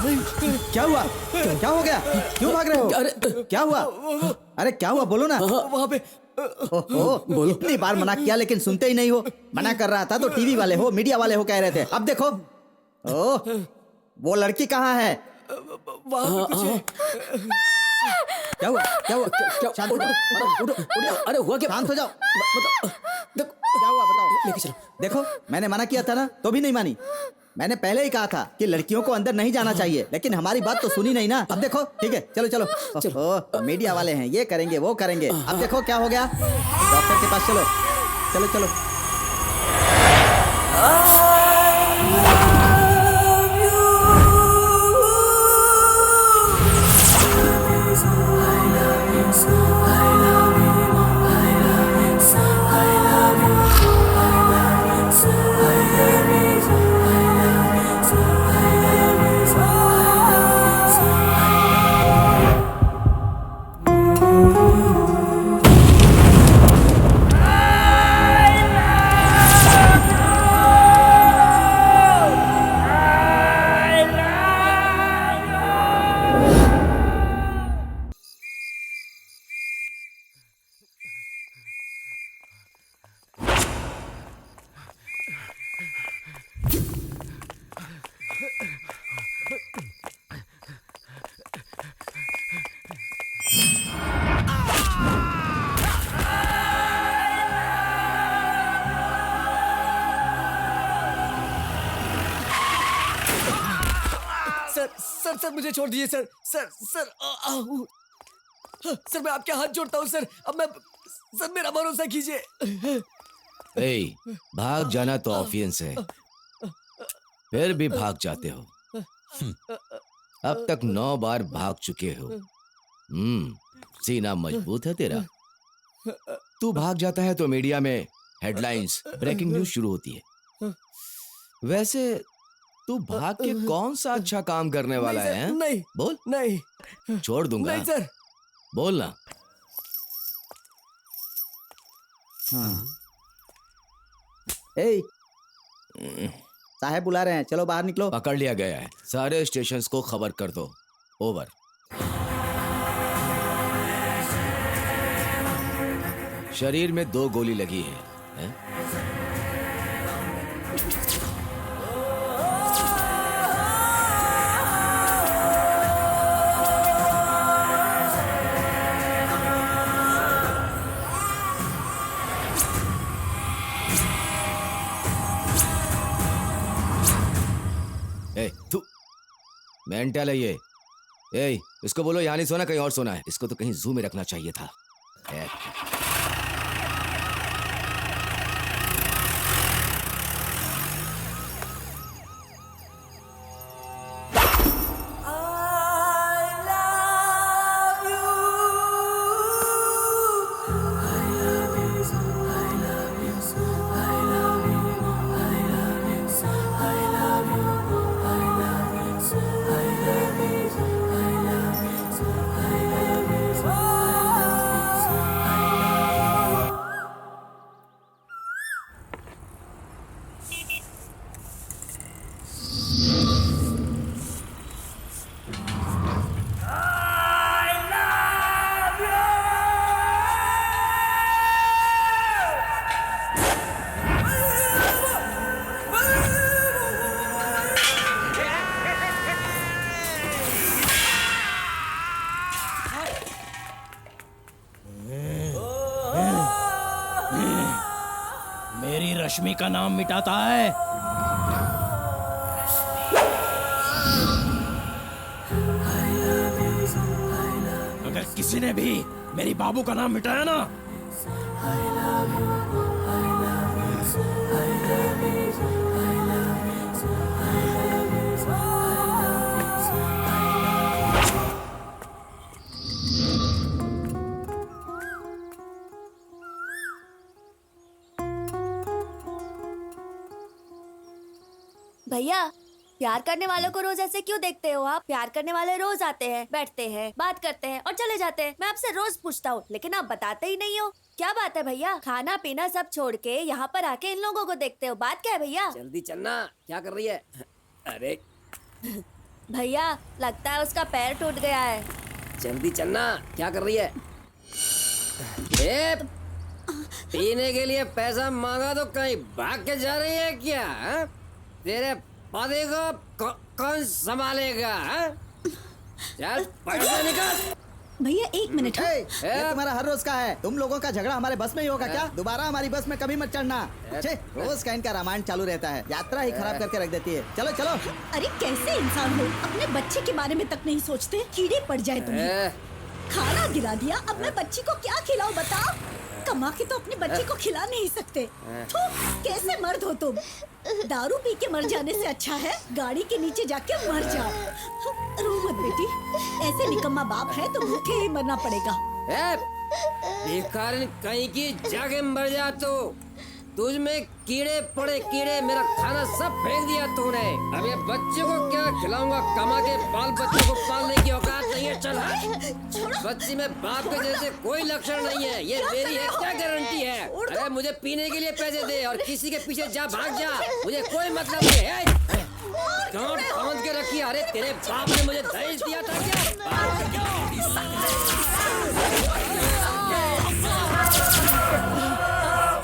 क्या हुआ? क्या हो गया? क्यों भाग रहे हो? क्या हुआ? अरे क्या हुआ, बोलो ना। वहाँ पे बोलो। इतनी बार मना किया लेकिन सुनते ही नहीं हो। मना कर रहा था तो टीवी वाले हो, मीडिया वाले हो कह रहे थे, अब देखो। ओह, वो लड़की कहाँ है? वहाँ पे कुछ है। क्या हुआ? क्या हुआ? शांत हो जाओ। उठो, अरे हुआ क्या? शांत हो जाओ। देखो क्या हुआ बताओ। लेके चलो। देखो, मैंने मना किया था ना, तो भी नहीं मानी। मैंने पहले ही कहा था कि लड़कियों को अंदर नहीं जाना चाहिए, लेकिन हमारी बात तो सुनी नहीं ना। अब देखो, ठीक है, चलो चलो। ओह, मीडिया वाले हैं, ये करेंगे वो करेंगे। अब देखो क्या हो गया। डॉक्टर के पास चलो, चलो चलो। सर मुझे छोड़ दीजिए सर। सर सर मैं आपके हाथ जोड़ता हूँ सर। अब मैं सर मेरा भरोसा कीजिए। ए, भाग जाना तो ऑफियंस है, फिर भी भाग जाते हो। अब तक 9 बार भाग चुके हो। सीना मजबूत है तेरा। तू भाग जाता है तो मीडिया में हेडलाइंस, ब्रेकिंग न्यूज शुरू होती है। वैसे तू भाग के कौन सा अच्छा काम करने वाला नहीं, है? नहीं बोल। नहीं छोड़ दूंगा। नहीं सर। बोल ना। ए, साहब बुला रहे हैं, चलो बाहर निकलो। पकड़ लिया गया है, सारे स्टेशंस को खबर कर दो। ओवर। शरीर में 2 गोली लगी है? तू मेंटल है ये। ए, इसको बोलो यहाँ नहीं सोना, कहीं और सोना है। इसको तो कहीं जू में रखना चाहिए था। मेरी रश्मि का नाम मिटाता है। अगर किसी ने भी मेरी बाबू का नाम मिटाया ना, भैया, प्यार करने वालों को रोज ऐसे क्यों देखते हो आप? प्यार करने वाले रोज आते हैं, बैठते हैं, बात करते हैं और चले जाते हैं। मैं आपसे रोज पूछता हूँ, लेकिन आप बताते ही नहीं हो। क्या बात है भैया? खाना पीना सब छोड़ के यहाँ पर आके इन लोगों को देखते हो, बात क्या है भैया? जल्दी चलना, क्या कर रही है? अरे भैया लगता है उसका पैर टूट गया है। जल्दी चलना, क्या कर रही है? ए, पीने के लिए पैसा मांगा तो कहीं भाग के जा रही है क्या? हा? तेरे पति को कौन संभालेगा? हा? चल पैसा निकाल। भैया 1 मिनट। ये तुम्हारा हर रोज का है। तुम लोगों का झगड़ा हमारे बस में ही होगा क्या? दोबारा हमारी बस में कभी मत चढ़ना। छे, रोज का इनका रामायण चालू रहता है, यात्रा ही खराब करके रख देती है। चलो चलो। अरे कैसे इंसान हो, अपने बच्चे के बारे में तक नहीं सोचते। कीड़े पड़ जाए तुम्हें। खाना गिरा दिया, अब मैं बच्ची को क्या खिलाऊं बताओ? कमा के तो अपने बच्चे को खिला नहीं सकते। थू, कैसे मर्द हो तुम? दारू पी के मर जाने से अच्छा है गाड़ी के नीचे जाके मर जाओ। रो मत बेटी, ऐसे निकम्मा बाप है तो भूखे ही मरना पड़ेगा। बेकार कहीं की जाके मर जा तू। तुझ में कीड़े पड़े कीड़े, मेरा खाना सब फेंक दिया तूने। अब ये बच्चे को क्या खिलाऊंगा? कमा के बाल बच्चे को पालने की औकात नहीं है। चल बच्ची में बाप के जैसे कोई लक्षण नहीं है। ये मेरी है, क्या गारंटी है? अरे मुझे पीने के लिए पैसे दे और किसी के पीछे जा, भाग जा, मुझे कोई मतलब नहीं है। गांठ बांध के रखी। अरे तेरे बाप ने मुझे दहेज दिया था क्या?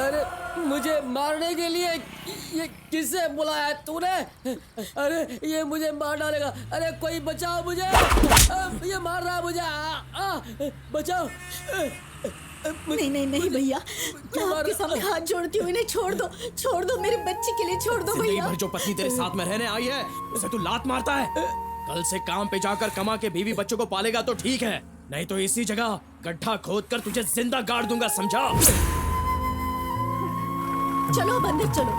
अरे मुझे मारने के लिए ये किसे बुलाया है तूने? अरे ये मुझे मार डालेगा। अरे कोई बचाओ मुझे, ये मार रहा है मुझे। बचाओ। नहीं भैया, मैं आपके सामने हाथ जोड़ती हूँ, इन्हें छोड़ दो मेरे बच्चे के लिए छोड़ दो जिंदगी भैया। भर जो पत्नी तेरे साथ में रहने आई है उसे तू लात मारता है। कल से काम पे जाकर कमा के बीवी बच्चों को पालेगा तो ठीक है, नहीं तो इसी जगह गड्ढा खोद कर तुझे जिंदा गाड़ दूंगा, समझा? चलो बंदर चलो।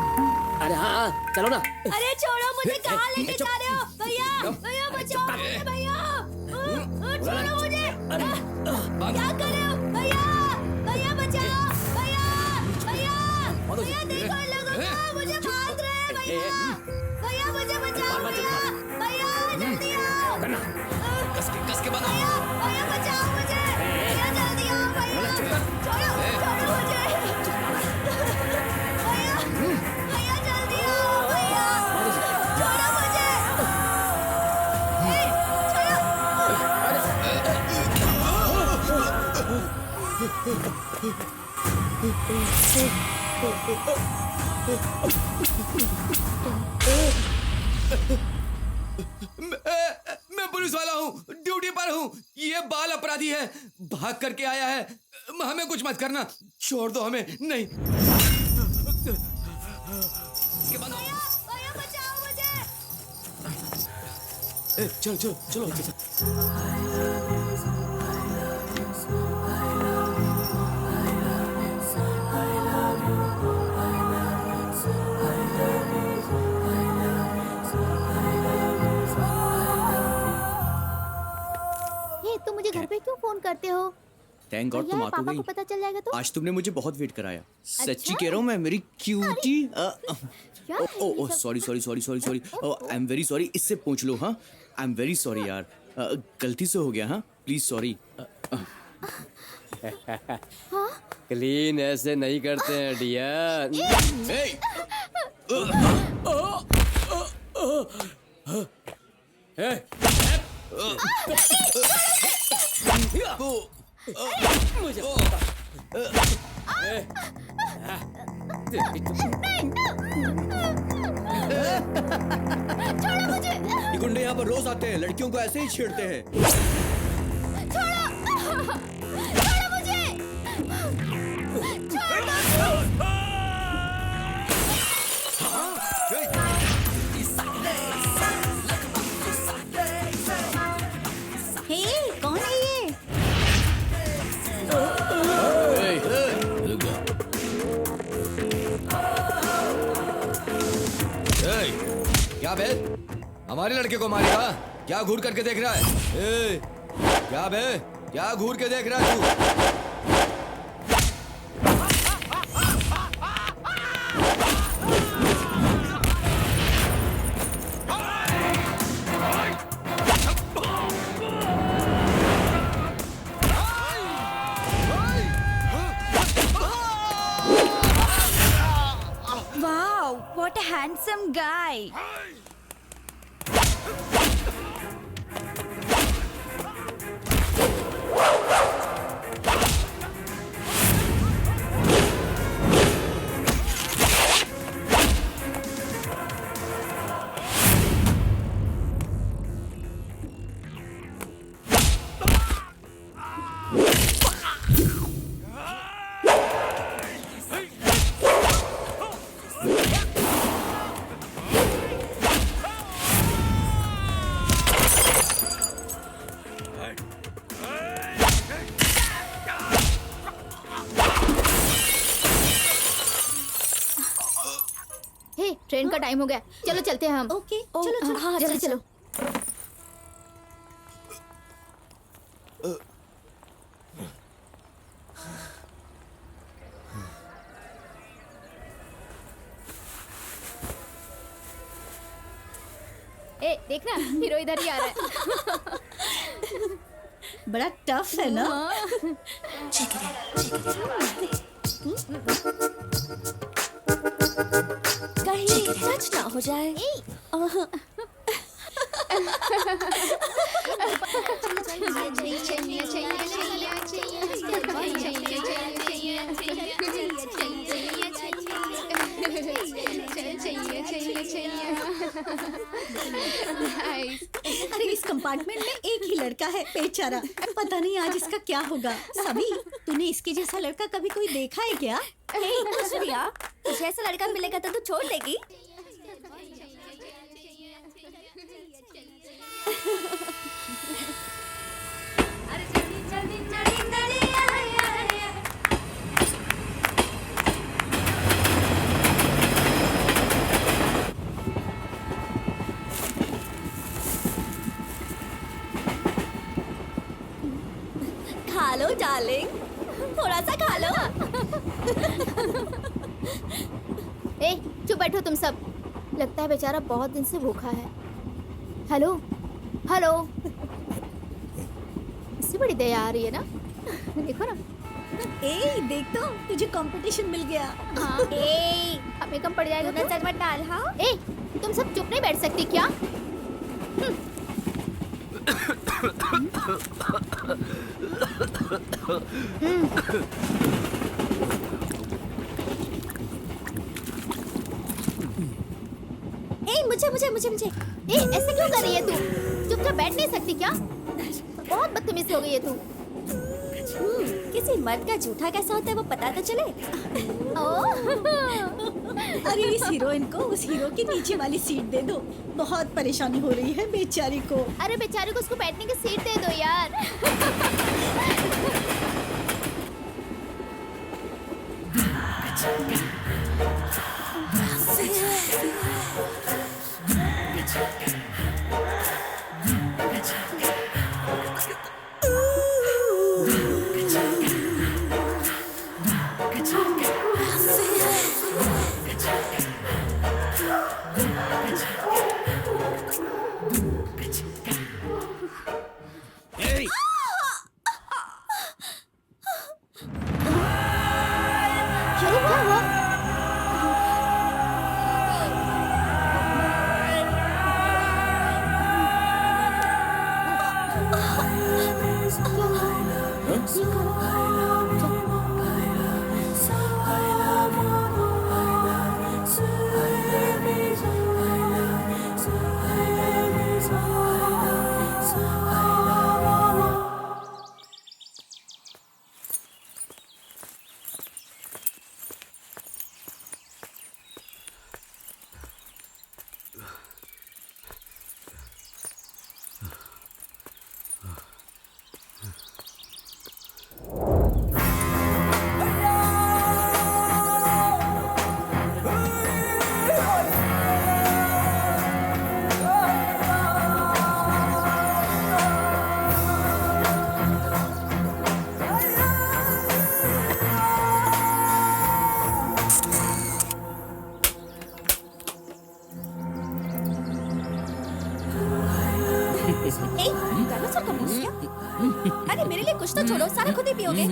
अरे हाँ चलो ना। अरे छोड़ो मुझे, कहाँ लेके जा रहे हो? भैया भैया बचाओ मुझे, भैया छोड़ो मुझे। क्या कर रहे हो भैया? भैया बचाओ, भैया भैया भैया देखो इन लोगों को, मुझे भाग रहे हैं भैया। भैया मुझे बचाओ भैया, भैया जल्दी आओ। कस के बना। भैया बचाओ मुझे, भैया जल्दी आओ भैया। छोड़ो मुझे भैया, भैया जल्दी आओ भैया, छोड़ो मुझे। मैं पुलिस वाला हूँ, ड्यूटी पर हूँ। ये बाल अपराधी है, भाग करके आया है। हमें कुछ मत करना, छोड़ दो हमें। नहीं भैया बचाओ मुझे। चलो चलो चलो। हे, तुम मुझे घर पे क्यों फोन करते हो? थैंक गॉड भैया, तुम आ तो पापा गई। को पता चल जाएगा तो? आज तुमने मुझे बहुत वेट कराया। सच्ची कह रहा हूँ मैं, मेरी क्यूटी। क्या है ये ओह सब? Sorry. I am very sorry. इससे पूछ लो। हाँ आई एम वेरी सॉरी यार, गलती से हो गया। हाँ प्लीज सॉरी। क्लीन ऐसे नहीं करते हैं डियर। ये गुंडे यहाँ पर रोज आते हैं, लड़कियों को ऐसे ही छेड़ते हैं। छोड़ो मुझे। हे, कौन है ये? क्या बे, हमारे लड़के को मारेगा? क्या घूर करके देख रहा है? क्या बे, क्या घूर के देख रहा है तू? Wow, what a handsome guy. Hey, train का टाइम हो गया, चलो चलते हैं हम। ओके, चलो चलो। हाँ, चलो चलो। ए, देखना हीरो इधर ही आ रहा है। बड़ा टफ है ना? कहीं टच ना हो जाए। अरे इस कंपार्टमेंट में एक ही लड़का है बेचारा, पता नहीं आज इसका क्या होगा। सभी, तूने इसके जैसा लड़का कभी कोई देखा है क्या? सूर्या, तुझे ऐसा लड़का मिलेगा तो तू छोड़ देगी? खा लो डार्लिंग, थोड़ा सा खा लो। ए, चुप बैठो तुम सब। लगता है बेचारा बहुत दिन से भूखा है। हेलो हेलो, इससे बड़ी दया आ रही है ना। देखो ना। ए देख तो, तुझे कंपटीशन मिल गया। हाँ, ए, हमें कम पड़ जाएगा। तू नजर मत डाल। हाँ, ए, तुम सब चुप नहीं बैठ सकती क्या? ए, मुझे। ए, ऐसे क्यों कर रही है तू? चुपचाप बैठ नहीं सकती क्या? बहुत बदतमीज हो गई है तू। किसी मर्द का झूठा कैसा होता है वो पता तो चले। अरे इस हीरोइन को उस हीरो की नीचे वाली सीट दे दो, बहुत परेशानी हो रही है बेचारी को। अरे बेचारे को उसको बैठने की सीट दे दो यार। अरे क्या हुआ? डायनासोर का मूस क्या? अरे मेरे लिए कुछ तो छोड़ो, सारा खुद ही पियोगे।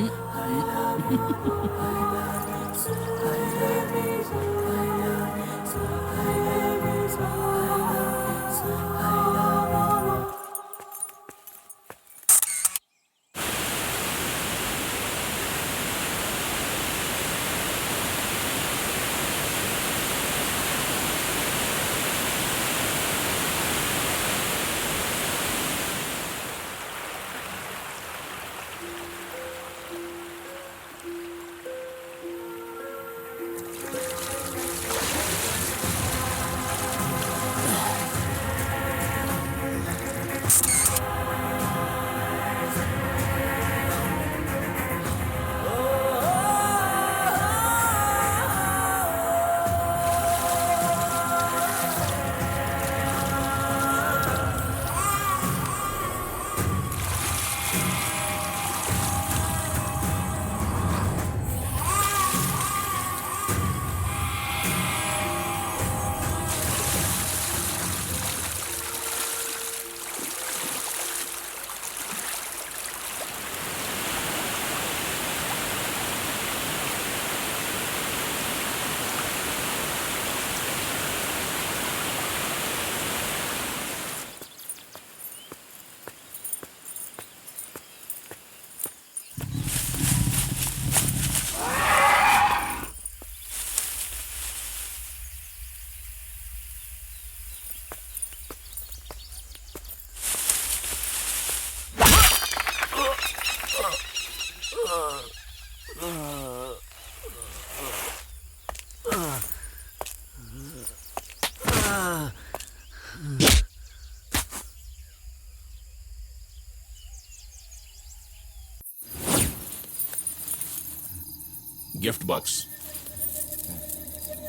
Gift box.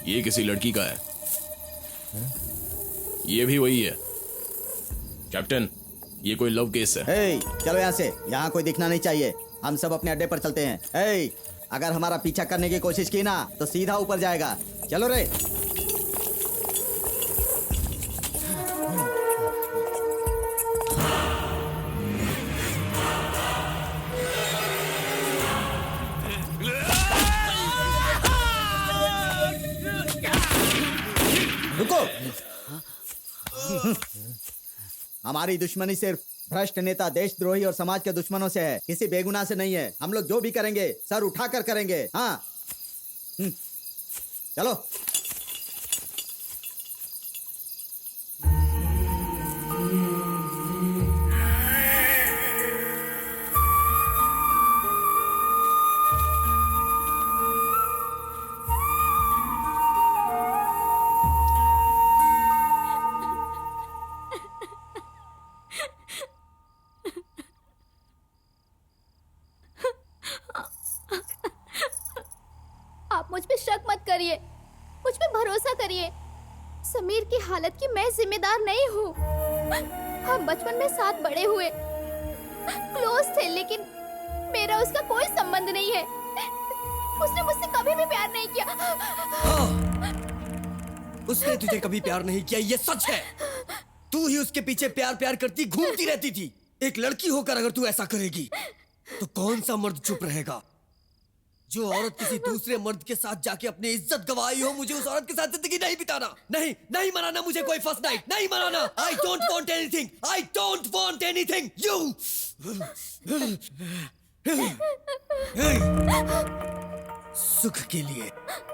ये किसी लड़की का है। ये भी वही है। कैप्टन, ये कोई लव केस है। हे, चलो यहाँ से, यहाँ कोई दिखना नहीं चाहिए। हम सब अपने अड्डे पर चलते हैं। हे, अगर हमारा पीछा करने की कोशिश की ना तो सीधा ऊपर जाएगा। चलो रे। रुको। हमारी दुश्मनी सिर्फ भ्रष्ट नेता, देशद्रोही और समाज के दुश्मनों से है, किसी बेगुनाह से नहीं है। हम लोग जो भी करेंगे सर उठाकर करेंगे। हाँ, चलो। आप मुझ पे शक मत करिए, मुझ पे भरोसा करिए। समीर की हालत की मैं जिम्मेदार नहीं हूँ। हम बचपन में साथ बड़े हुए, क्लोज थे, लेकिन मेरा उसका कोई संबंध नहीं है। उसने मुझसे कभी भी प्यार नहीं किया। उसने तुझे कभी प्यार नहीं किया, ये सच है। तू ही उसके पीछे प्यार प्यार करती घूमती रहती थी। एक लड़की होकर अगर तू ऐसा करेगी तो कौन सा मर्द चुप रहेगा? जो औरत किसी दूसरे मर्द के साथ जाके अपनी इज्जत गवाई हो, मुझे उस औरत के साथ जिंदगी नहीं बिताना। नहीं, नहीं मनाना मुझे कोई फर्स्ट नाइट, नहीं मनाना। I don't want anything, I don't want anything, you। सुख के लिए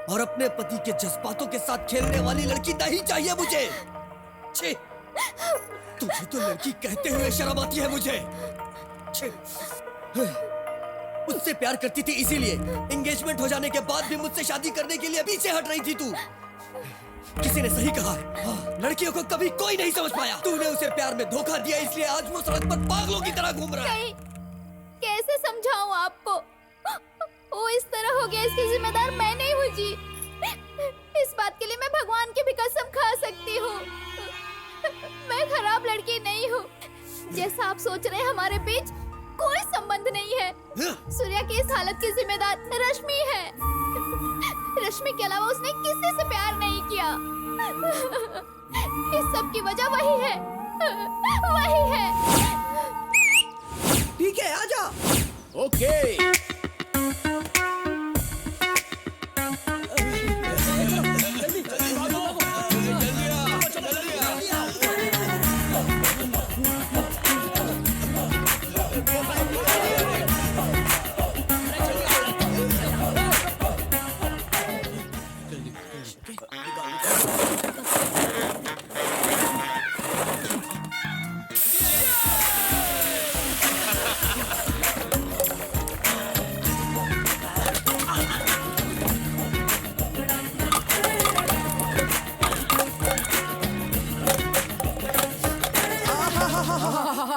और अपने पति के जज्बातों के साथ खेलने वाली लड़की नहीं चाहिए मुझे। छे, तुझे तो लड़की कहते हुए शर्म आती है मुझे। छे, उससे प्यार करती थी, इसीलिए एंगेजमेंट हो जाने के बाद भी मुझसे शादी करने के लिए पीछे हट रही थी तू। किसी ने सही कहा है, हाँ, लड़कियों को कभी कोई नहीं समझ पाया। तूने उसे प्यार में धोखा दिया, इसलिए आज वो सड़क पर पागलों की तरह घूम रहा है। नहीं, कैसे समझाऊं आपको? वो इस तरह हो गया, इसकी जिम्मेदार मैं नहीं हूँ जी। इस बात के लिए मैं भगवान की भी कसम खा सकती हूँ। मैं खराब लड़की नहीं हूँ। जैसा आप सोच रहे हैं, हमारे बीच कोई संबंध नहीं है। सूर्या की इस हालत की जिम्मेदार रश्मि है। रश्मि के अलावा उसने किसी से प्यार नहीं किया। इस सब की वजह वही है, वही है। ठीक है, आजा। ओके।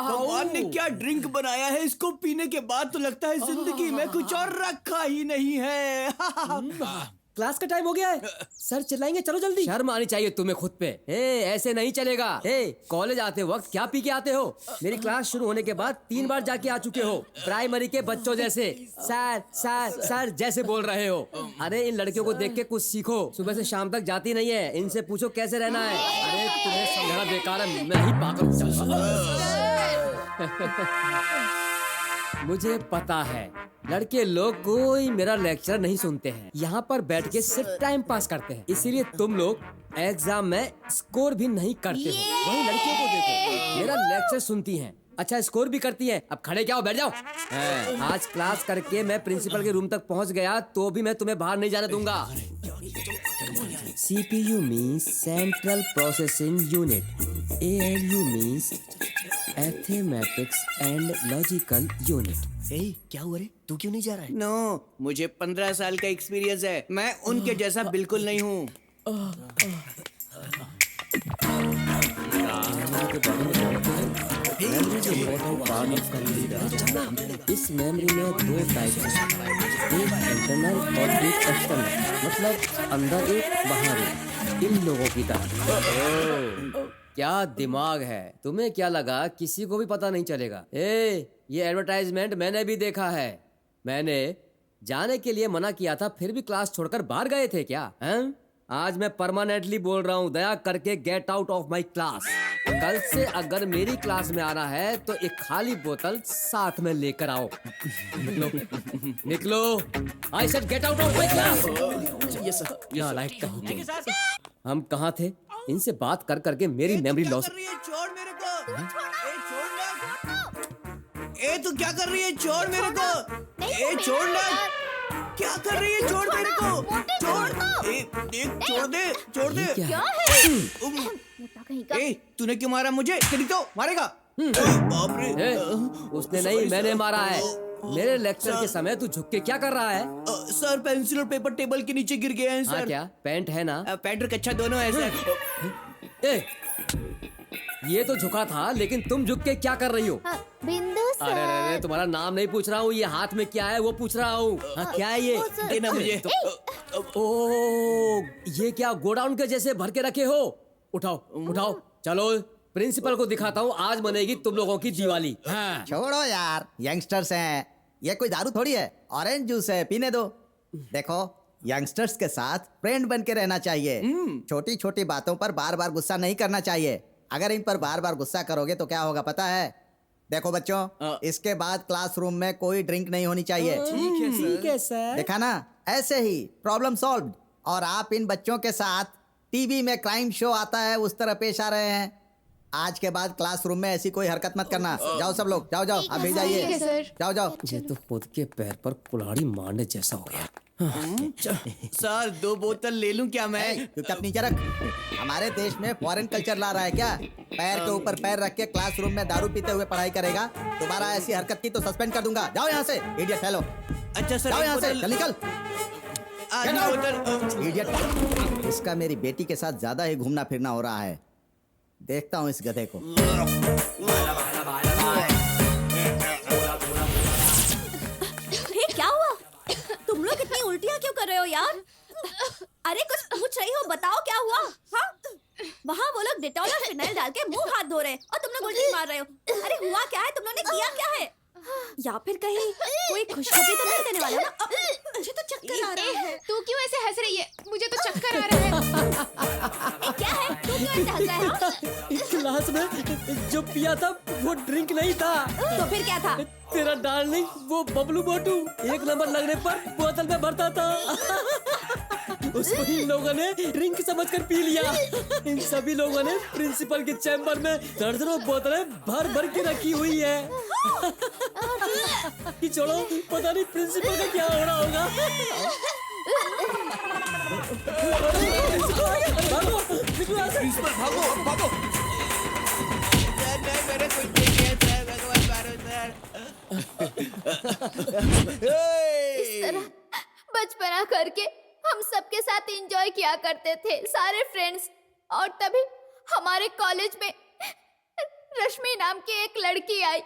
भगवान ने क्या ड्रिंक बनाया है, इसको पीने के बाद तो लगता है जिंदगी में कुछ और रखा ही नहीं है। क्लास का टाइम हो गया है। सर चिल्लाएंगे, चलो जल्दी। शर्म आनी चाहिए तुम्हें खुद पे। ऐसे नहीं चलेगा। कॉलेज आते वक्त क्या पी के आते हो? मेरी क्लास शुरू होने के बाद 3 बार जाके आ चुके हो। प्राइमरी के बच्चों जैसे सर सर सर जैसे बोल रहे हो। अरे इन लड़कियों को देख के कुछ सीखो। सुबह से शाम तक जाती नहीं है, इनसे पूछो कैसे रहना है। अरे तुम्हें समझाना बेकार है, मैं ही पागल। मुझे पता है लड़के लोग कोई मेरा लेक्चर नहीं सुनते हैं, यहाँ पर बैठ के सिर्फ टाइम पास करते हैं। इसीलिए तुम लोग एग्जाम में स्कोर भी नहीं करते हो। वही लड़कियों को देखो, मेरा लेक्चर सुनती हैं, अच्छा स्कोर भी करती हैं। अब खड़े क्या हो, बैठ जाओ। आज क्लास करके मैं प्रिंसिपल के रूम तक पहुँच गया तो भी मैं तुम्हें बाहर नहीं जाने दूंगा। CPU means Central Processing Unit. ALU means Mathematics and Logical Unit. क्या हुआ रे, तू क्यों नहीं जा रहा है? नो, मुझे 15 साल का एक्सपीरियंस है। मैं उनके जैसा बिल्कुल नहीं हूँ। मेमोरी जो पार्ट ऑफ कंप्यूटर, इस मेमोरी में दो टाइप है, एक इंटरनल और एक एक्सटर्नल, मतलब अंदर एक बाहर एक, इन लोगों की तरह। क्या दिमाग है, तुम्हें क्या लगा किसी को भी पता नहीं चलेगा? ये एडवर्टाइजमेंट मैंने भी देखा है। मैंने जाने के लिए मना किया था, फिर भी क्लास छोड़कर बाहर गए थे क्या? हैं? आज मैं परमानेंटली बोल रहा हूँ, दया करके get out of my class. कल से अगर मेरी क्लास में आना है तो एक खाली बोतल साथ में लेकर आओ। निकलो, निकलो। I said get out of my class. Yes sir. या लाइट कहीं। हम कहाँ थे? इनसे बात कर करके मेरी मेमोरी लॉस। छोड़ मेरे को। ए तू क्या कर रही है? छोड़ मेरे को। ए छोड़ ना। क्या कर रही है? छोड़ मेरे को। छोड़। छोड़ दे, छोड़ दे। क्या है? ए तूने क्यों मारा मुझे? तेरी तो मारेगा। बाप रे। उसने नहीं, मैंने मारा है। मेरे लेक्चर के समय तू झुक के क्या कर रहा है? सर पेंसिल और पेपर टेबल के नीचे गिर गए हैं सर। क्या पैंट है ना? पैंट और कच्छा दोनों है सर। ए, ये तो झुका था, लेकिन तुम झुक के क्या कर रही हो? बिंदु सर। अरे अरे, तुम्हारा नाम नहीं पूछ रहा हूँ, ये हाथ में क्या है वो पूछ रहा हूँ। हाँ, क्या है ये? देना मुझे। ओ, ये क्या गोडाउन के जैसे भर के रखे हो? उठाओ, उठाओ, चलो प्रिंसिपल को दिखाता हूँ, आज मनेगी तुम लोगों की दिवाली। हाँ। छोड़ो यार, यंगस्टर्स हैं, ये कोई दारू थोड़ी है, ऑरेंज जूस है, पीने दो। देखो, यंगस्टर्स के साथ फ्रेंड बन के रहना चाहिए। छोटी छोटी बातों पर बार बार गुस्सा नहीं करना चाहिए। अगर इन पर बार बार गुस्सा करोगे तो क्या होगा पता है? देखो बच्चों, इसके बाद क्लासरूम में कोई ड्रिंक नहीं होनी चाहिए। ठीक है सर। देखा ना, ऐसे ही प्रॉब्लम सॉल्व्ड। और आप इन बच्चों के साथ टीवी में क्राइम शो आता है उस तरह पेश आ रहे हैं। आज के बाद क्लासरूम में ऐसी कोई हरकत मत करना। जाओ सब लोग, जाओ जाओ, आप भी जाइए, जाओ जाओ। ये तो खुद के पैर पर कुल्हाड़ी मारने जैसा हो गया। सर 2 बोतल ले लूं क्या मैं? चुपचाप नीचे रख। हमारे देश में फॉरेन कल्चर ला रहा है क्या? पैर के ऊपर पैर रख के क्लासरूम में दारू पीते हुए पढ़ाई करेगा? दोबारा ऐसी हरकत की तो सस्पेंड कर दूंगा। जाओ यहाँ से, इडियट फेलो। अच्छा सर, जाओ यहाँ से, चल निकल। बोतल। इडियट। इसका मेरी बेटी के साथ ज्यादा ही घूमना फिरना हो रहा है। देखता हूँ इस गधे को। क्या हुआ? तुम लोग इतनी उल्टियाँ क्यों कर रहे हो यार? अरे कुछ पूछ रही हो, बताओ क्या हुआ? हाँ? वहाँ वो लोग डेटॉल और फिनाइल डाल के मुंह हाथ धो रहे हैं और तुम लोग उल्टी मार रहे हो। अरे हुआ क्या है? तुम लोगों ने किया क्या है? या फिर कहीं कोई खुशखबरी तो नहीं देने वाला ना? मुझे तो चक्कर आ रहा है। तू क्यों ऐसे हंस रही है? मुझे तो चक्कर आ रहा है। क्या है? तू क्यों ऐसे हंस रहा है? क्लास में जो पिया था वो ड्रिंक नहीं था। तो फिर क्या था? तेरा डार्लिंग वो बबलू मोटू 1 नंबर लगने पर बोतल में भरता था। उसको इन लोगों ने ड्रिंक समझकर पी लिया। इन सभी लोगों ने प्रिंसिपल के चैम्बर में दर्जनों बोतलें भर भर के रखी हुई है। कि छोड़ो, पता नहीं प्रिंसिपल का क्या हो रहा होगा। भागो, निकलो यहाँ से। प्रिंसिपल भागो, भागो। सर नहीं, मैंने कुछ नहीं किया सर, भगवान मारो सर। इस तरह बचपना करके हम सबके साथ एंजॉय किया करते थे, सारे फ्रेंड्स। और तभी हमारे कॉलेज में रश्मि नाम की एक लड़की आई।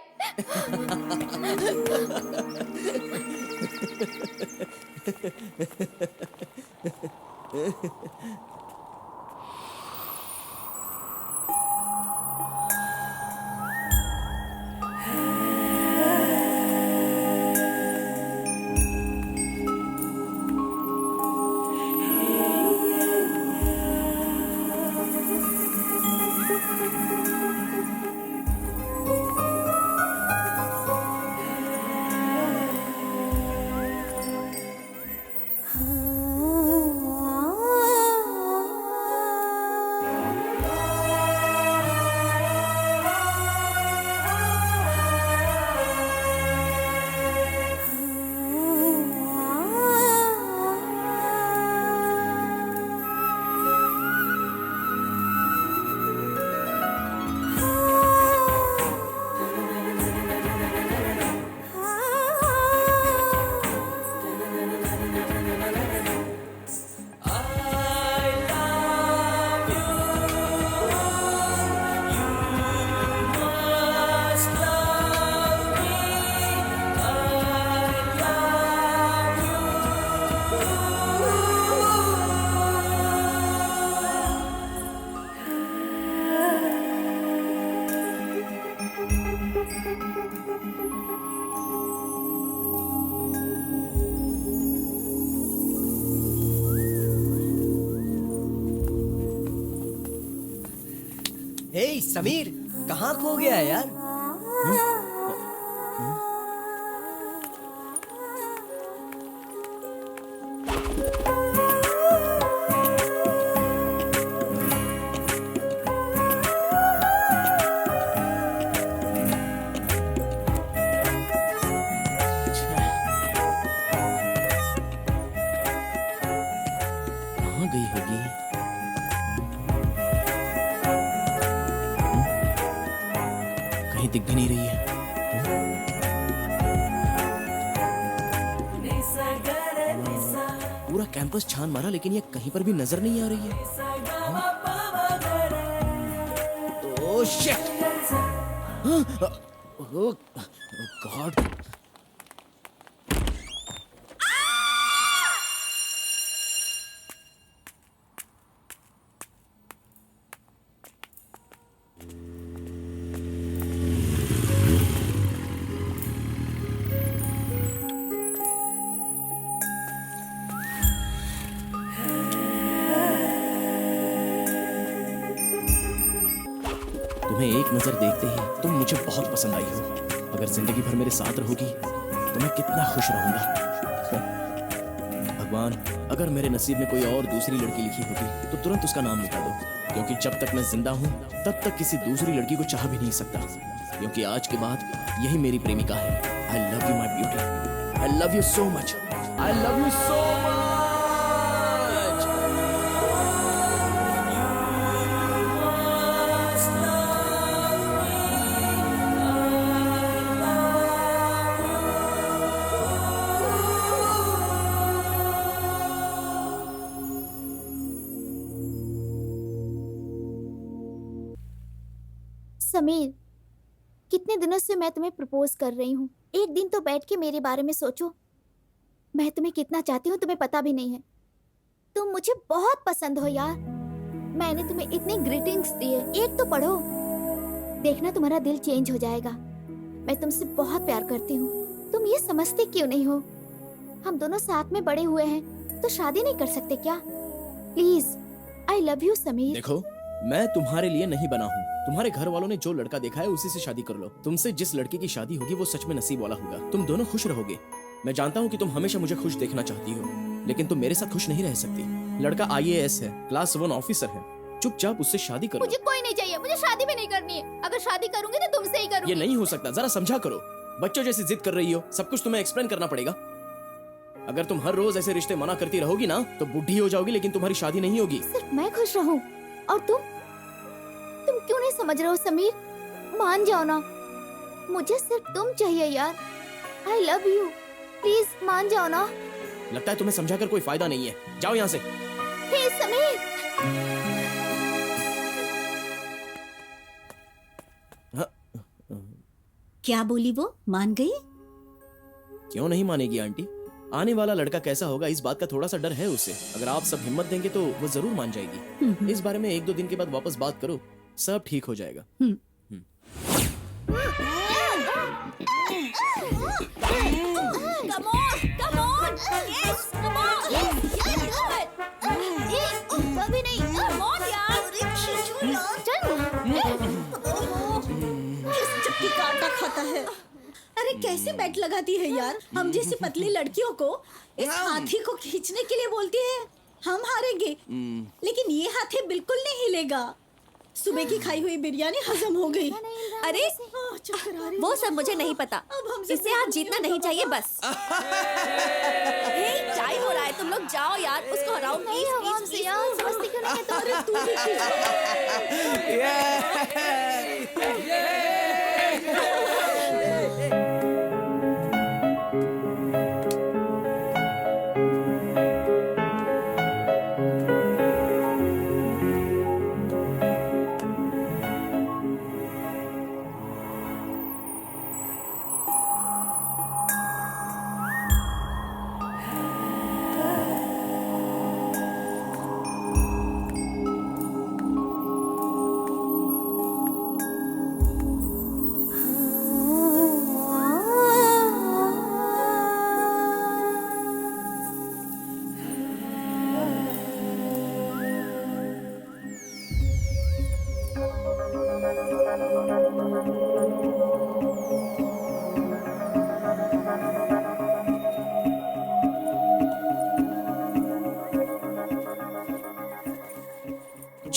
हे समीर, कहाँ खो गया है यार? कहाँ गई होगी? कहीं दिख भी नहीं रही है। पूरा कैंपस छान मारा लेकिन ये कहीं पर भी नजर नहीं आ रही है। Oh shit! Oh god! तुम्हें एक नजर देखते ही तुम मुझे बहुत पसंद आई हो। अगर जिंदगी भर मेरे साथ रहोगी तो मैं कितना खुश रहूंगा। भगवान, अगर मेरे नसीब में कोई और दूसरी लड़की लिखी होगी तो तुरंत उसका नाम मिटा दो, क्योंकि जब तक मैं जिंदा हूँ तब तक किसी दूसरी लड़की को चाह भी नहीं सकता, क्योंकि आज के बाद यही मेरी प्रेमिका है। आई love you my beauty, I love you so much, I love you so much. Sameer, कितने दिनों से मैं तुम्हें प्रपोज कर रही हूँ। एक दिन तो बैठ के मेरे बारे में सोचो। मैं तुम्हें कितना चाहती हूँ तुम्हें पता भी नहीं है। तुम मुझे बहुत पसंद हो यार। मैंने तुम्हें इतनी ग्रीटिंग्स दिए, एक तो पढ़ो, देखना तुम्हारा दिल चेंज हो जाएगा। मैं तुमसे बहुत प्यार करती हूँ, तुम ये समझते क्यों नहीं हो? हम दोनों साथ में बड़े हुए हैं तो शादी नहीं कर सकते क्या? Please, I love you Sameer. देखो, मैं तुम्हारे लिए नहीं बना हूँ। तुम्हारे घर वालों ने जो लड़का देखा है उसी से शादी कर लो। तुमसे जिस लड़के की शादी होगी वो सच में नसीब वाला होगा। तुम दोनों खुश रहोगे। मैं जानता हूँ कि तुम हमेशा मुझे खुश देखना चाहती हो, लेकिन तुम मेरे साथ खुश नहीं रह सकती। लड़का IAS है, क्लास 1 ऑफिसर है। चुपचाप उससे शादी करो। मुझे कोई नहीं चाहिए, मुझे शादी भी नहीं करनी है। अगर शादी करूंगी तो तुमसे ही करूंगी। ये नहीं हो सकता, जरा समझा करो। बच्चों जैसी जिद कर रही हो, सब कुछ तुम्हें एक्सप्लेन करना पड़ेगा। अगर तुम हर रोज ऐसे रिश्ते मना करती रहोगी ना तो बुढ़ी हो जाओगी, लेकिन तुम्हारी शादी नहीं होगी। सिर्फ मैं खुश रहूं और तुम क्यों नहीं समझ रहे हो समीर? मान जाओ ना, मुझे सिर्फ तुम चाहिए यार। आई लव यू, प्लीज मान जाओ ना। लगता है तुम्हें समझाकर कोई फायदा नहीं है, जाओ यहाँ से। हे समीर, क्या बोली वो? मान गई? क्यों नहीं मानेगी आंटी? आने वाला लड़का कैसा होगा इस बात का थोड़ा सा डर है उसे। अगर आप सब हिम्मत देंगे तो वो जरूर मान जाएगी। इस बारे में 1-2 दिन के बाद वापस बात करो, सब ठीक हो जाएगा। Come on, come on, yes, come on, yes, you can do it. कभी नहीं, come on यार, चल। किस चक्की का आटा खाता है? अरे कैसे बैट लगाती है यार? हम जैसी पतली लड़कियों को इस हाथी को खींचने के लिए बोलती है। हम हारेंगे, लेकिन ये हाथी बिल्कुल नहीं हिलेगा। सुबह की खाई हुई बिरयानी हजम हो गई। अरे वो सब मुझे नहीं पता, इसे आज जीतना नहीं चाहिए बस। हे, टाइम हो रहा है, तुम लोग जाओ यार, उसको हराओ प्लीज प्लीज प्लीज। मस्ती क्यों नहीं है? तो तू भी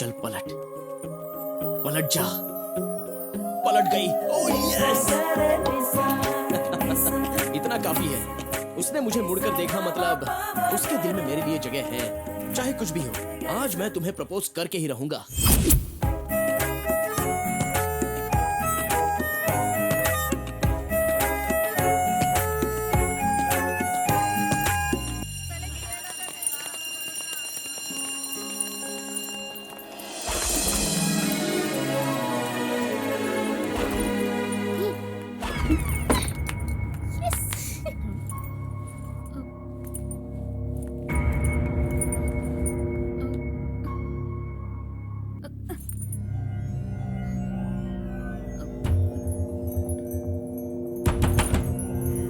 चल पलट, पलट जा। पलट गई। Oh yes. इतना काफी है। उसने मुझे मुड़कर देखा, मतलब उसके दिल में मेरे लिए जगह है, चाहे कुछ भी हो। आज मैं तुम्हें प्रपोज करके ही रहूंगा।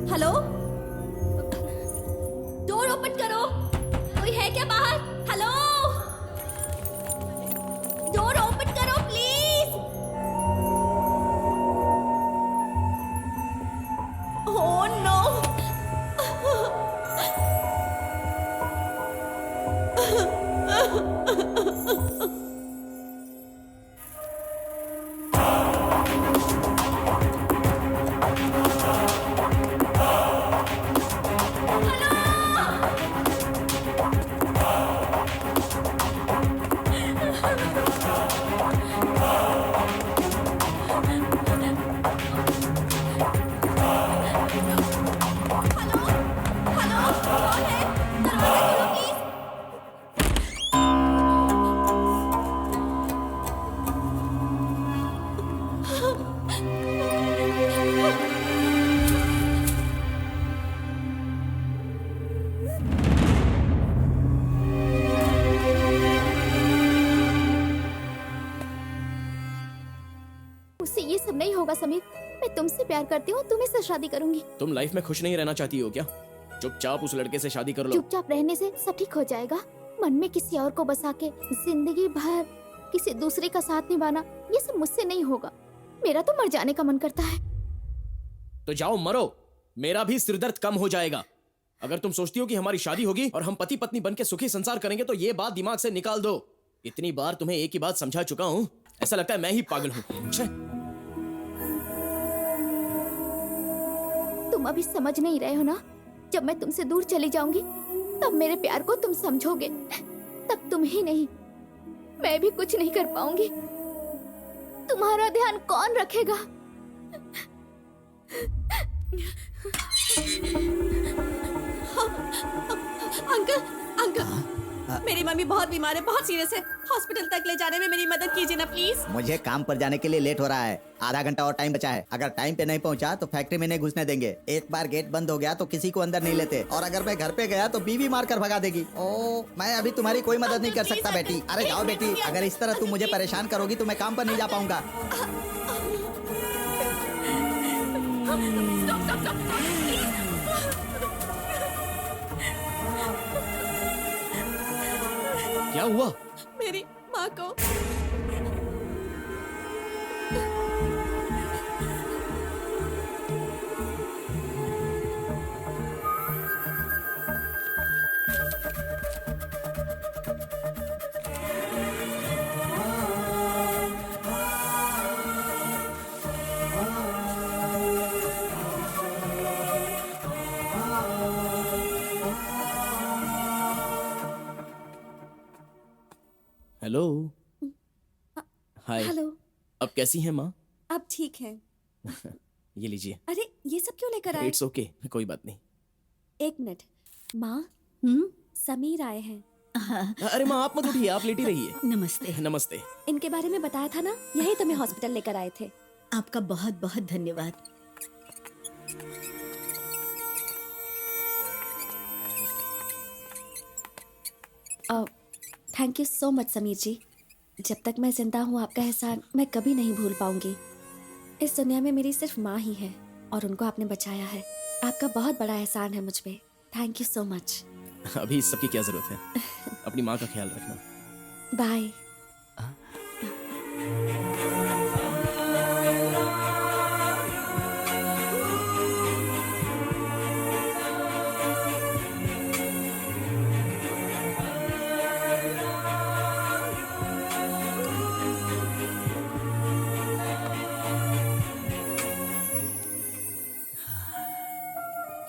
हेलो, डोर ओपन करो, कोई है क्या बाहर? हेलो, डोर ओपन करो प्लीज। Oh no. मुझसे ये सब नहीं होगा समीर। मैं तुमसे प्यार करती हूँ, तुम्हें से शादी करूंगी। तुम लाइफ में खुश नहीं रहना चाहती हो क्या? चुपचाप उस लड़के से शादी कर लो। चुपचाप रहने से सब ठीक हो जाएगा। मन में किसी और को बसा के जिंदगी भर किसी दूसरे का साथ निभाना, ये सब मुझसे नहीं होगा। मेरा तो मर जाने का मन करता है। तो जाओ मरो, मेरा भी सिरदर्द कम हो जाएगा। अगर तुम सोचती हो कि हमारी शादी होगी और हम पति पत्नी बनके सुखी संसार करेंगे तो ये बात दिमाग से निकाल दो। इतनी बार तुम्हें एक ही बात समझा चुका हूँ, ऐसा लगता है मैं ही पागल हूँ। तुम अभी समझ नहीं रहे हो ना। जब मैं तुमसे दूर चली जाऊंगी तब मेरे प्यार को तुम समझोगे। तब तुम ही नहीं, मैं भी कुछ नहीं कर पाऊंगी। तुम्हारा ध्यान कौन रखेगा? अंकल, अंकल, मेरी मम्मी बहुत बीमार है, बहुत सीरियस है। हॉस्पिटल तक ले जाने में मेरी मदद कीजिए ना प्लीज। मुझे काम पर जाने के लिए लेट हो रहा है, आधा घंटा और टाइम बचा है। अगर टाइम पे नहीं पहुंचा तो फैक्ट्री में नहीं घुसने देंगे। एक बार गेट बंद हो गया तो किसी को अंदर नहीं लेते, और अगर मैं घर पे गया तो बीवी मार कर भगा देगी। ओ, मैं अभी तुम्हारी कोई मदद नहीं कर सकता बेटी। अरे जाओ बेटी, अगर इस तरह तुम मुझे परेशान करोगी तो मैं काम पर नहीं जा पाऊंगा। क्या हुआ? मेरी माँ को हेलो। हाय। हेलो। अब कैसी हैं माँ? अब ठीक है। ये लीजिए। अरे ये सब क्यों लेकर आए? इट्स ओके, कोई बात नहीं। एक मिनट, माँ, समीर आए हैं। अरे माँ आप मत उठिए, आप लेटी रहिए। नमस्ते। नमस्ते। इनके बारे में बताया था ना, यही तुम्हें हॉस्पिटल लेकर आए थे। आपका बहुत बहुत धन्यवाद। Thank you so much Sameer ji. जब तक मैं जिंदा हूँ आपका एहसान मैं कभी नहीं भूल पाऊंगी। इस दुनिया में मेरी सिर्फ माँ ही है और उनको आपने बचाया है। आपका बहुत बड़ा एहसान है मुझ पे। Thank you so much. अभी इस सब की क्या जरूरत है? अपनी माँ का ख्याल रखना। बाय।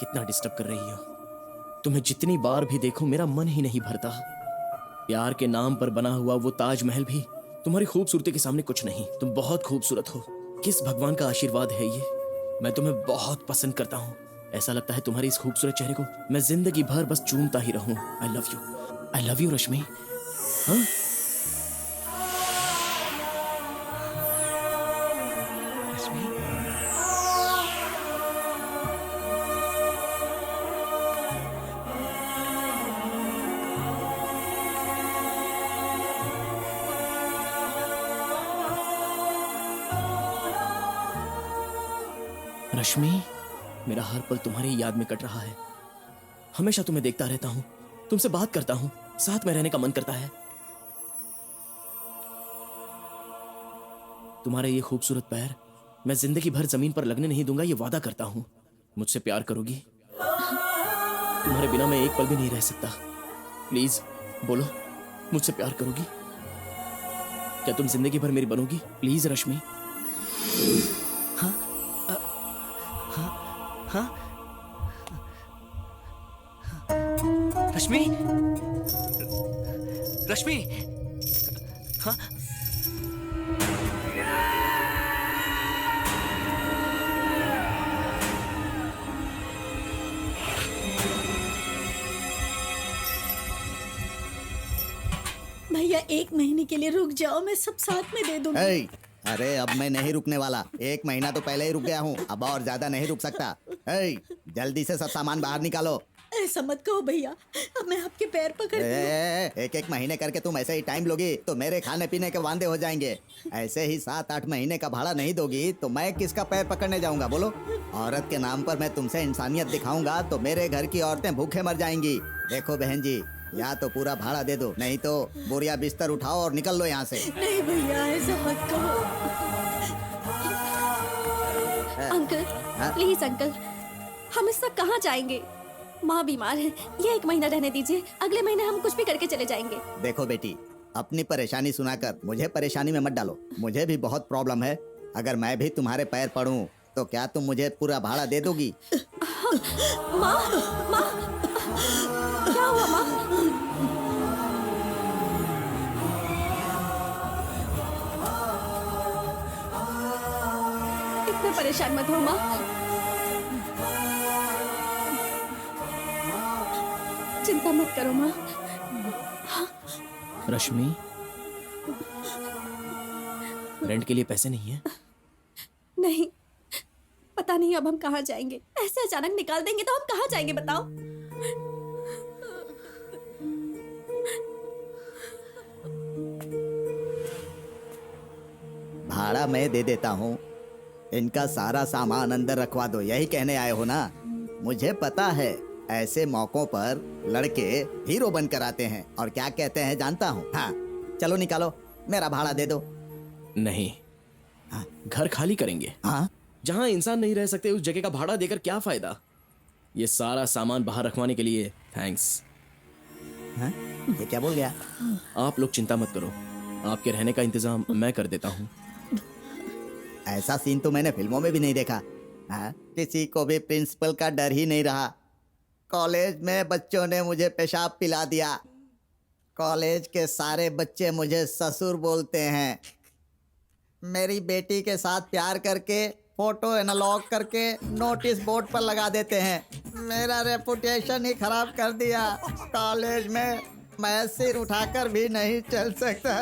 कितना डिस्टर्ब कर रही हो। तुम्हें जितनी बार भी देखो मेरा मन ही नहीं भरता। प्यार के नाम पर बना हुआ वो ताजमहल भी तुम्हारी खूबसूरती के सामने कुछ नहीं। तुम बहुत खूबसूरत हो। किस भगवान का आशीर्वाद है ये। मैं तुम्हें बहुत पसंद करता हूँ। ऐसा लगता है तुम्हारे इस खूबसूरत चेहरे को मैं जिंदगी भर बस चूमता ही रहूं। आई लव यू रश्मि। हाँ? रश्मि, मेरा हर पल तुम्हारी याद में कट रहा है। हमेशा तुम्हें देखता रहता हूं, तुमसे बात करता हूं, साथ में रहने का मन करता है। तुम्हारे ये खूबसूरत पैर मैं जिंदगी भर जमीन पर लगने नहीं दूंगा, ये वादा करता हूं। मुझसे प्यार करोगी? तुम्हारे बिना मैं एक पल भी नहीं रह सकता। प्लीज बोलो, मुझसे प्यार करोगी? क्या तुम जिंदगी भर मेरी बनोगी? प्लीज रश्मि। रश्मि, रश्मि, हाँ? भैया 1 महीने के लिए रुक जाओ, मैं सब साथ में दे दूंगी। ए, अरे अब मैं नहीं रुकने वाला। 1 महीना तो पहले ही रुक गया हूँ, अब और ज्यादा नहीं रुक सकता। ए, जल्दी से सब सामान बाहर निकालो। ऐसा मत कहो भैया, अब मैं आपके पैर पकड़ एक महीने करके तुम ऐसे ही टाइम लोगी तो मेरे खाने पीने के वांदे हो जाएंगे। ऐसे ही 7-8 महीने का भाड़ा नहीं दोगी तो मैं किसका पैर पकड़ने जाऊंगा बोलो? औरत के नाम पर मैं तुमसे इंसानियत दिखाऊंगा तो मेरे घर की औरतें भूखे मर जाएंगी। देखो बहन जी, या तो पूरा भाड़ा दे दो, नहीं तो बोरिया बिस्तर उठाओ और निकल लो यहाँ से। नहीं भैया, ऐसा मत कहो। अंकल, प्लीज अंकल, हम इस तक कहाँ जाएंगे? माँ बीमार है, ये 1 महीना रहने दीजिए, अगले महीने हम कुछ भी करके चले जाएंगे। देखो बेटी, अपनी परेशानी सुनाकर मुझे परेशानी में मत डालो। मुझे भी बहुत प्रॉब्लम है। अगर मैं भी तुम्हारे पैर पड़ूं तो क्या तुम मुझे पूरा भाड़ा दे दोगी? माँ, माँ, क्या हुआ माँ? इतना परेशान मत हो माँ, चिंता मत करो माँ। रश्मि, रेंट के लिए पैसे नहीं है? नहीं, पता नहीं अब हम कहाँ जाएंगे। ऐसे अचानक निकाल देंगे तो हम कहाँ जाएंगे बताओ? भाड़ा मैं दे देता हूँ, इनका सारा सामान अंदर रखवा दो, यही कहने आए हो ना? मुझे पता है ऐसे मौकों पर लड़के हीरो बनकर आते हैं और क्या कहते हैं जानता हूँ। हाँ, चलो निकालो, मेरा भाड़ा दे दो। नहीं। हाँ? घर खाली करेंगे। हाँ? जहां इंसान नहीं रह सकते उस जगह का भाड़ा देकर क्या फायदा। ये सारा सामान बाहर रखवाने के लिए थैंक्स। हाँ? ये क्या बोल गया? आप लोग चिंता मत करो, आपके रहने का इंतजाम मैं कर देता हूँ। ऐसा सीन तो मैंने फिल्मों में भी नहीं देखा। हाँ? किसी को भी प्रिंसिपल का डर ही नहीं रहा। कॉलेज में बच्चों ने मुझे पेशाब पिला दिया। कॉलेज के सारे बच्चे मुझे ससुर बोलते हैं। मेरी बेटी के साथ प्यार करके फोटो एनालॉग करके नोटिस बोर्ड पर लगा देते हैं। मेरा रेपुटेशन ही खराब कर दिया। कॉलेज में मैं सिर उठाकर भी नहीं चल सकता।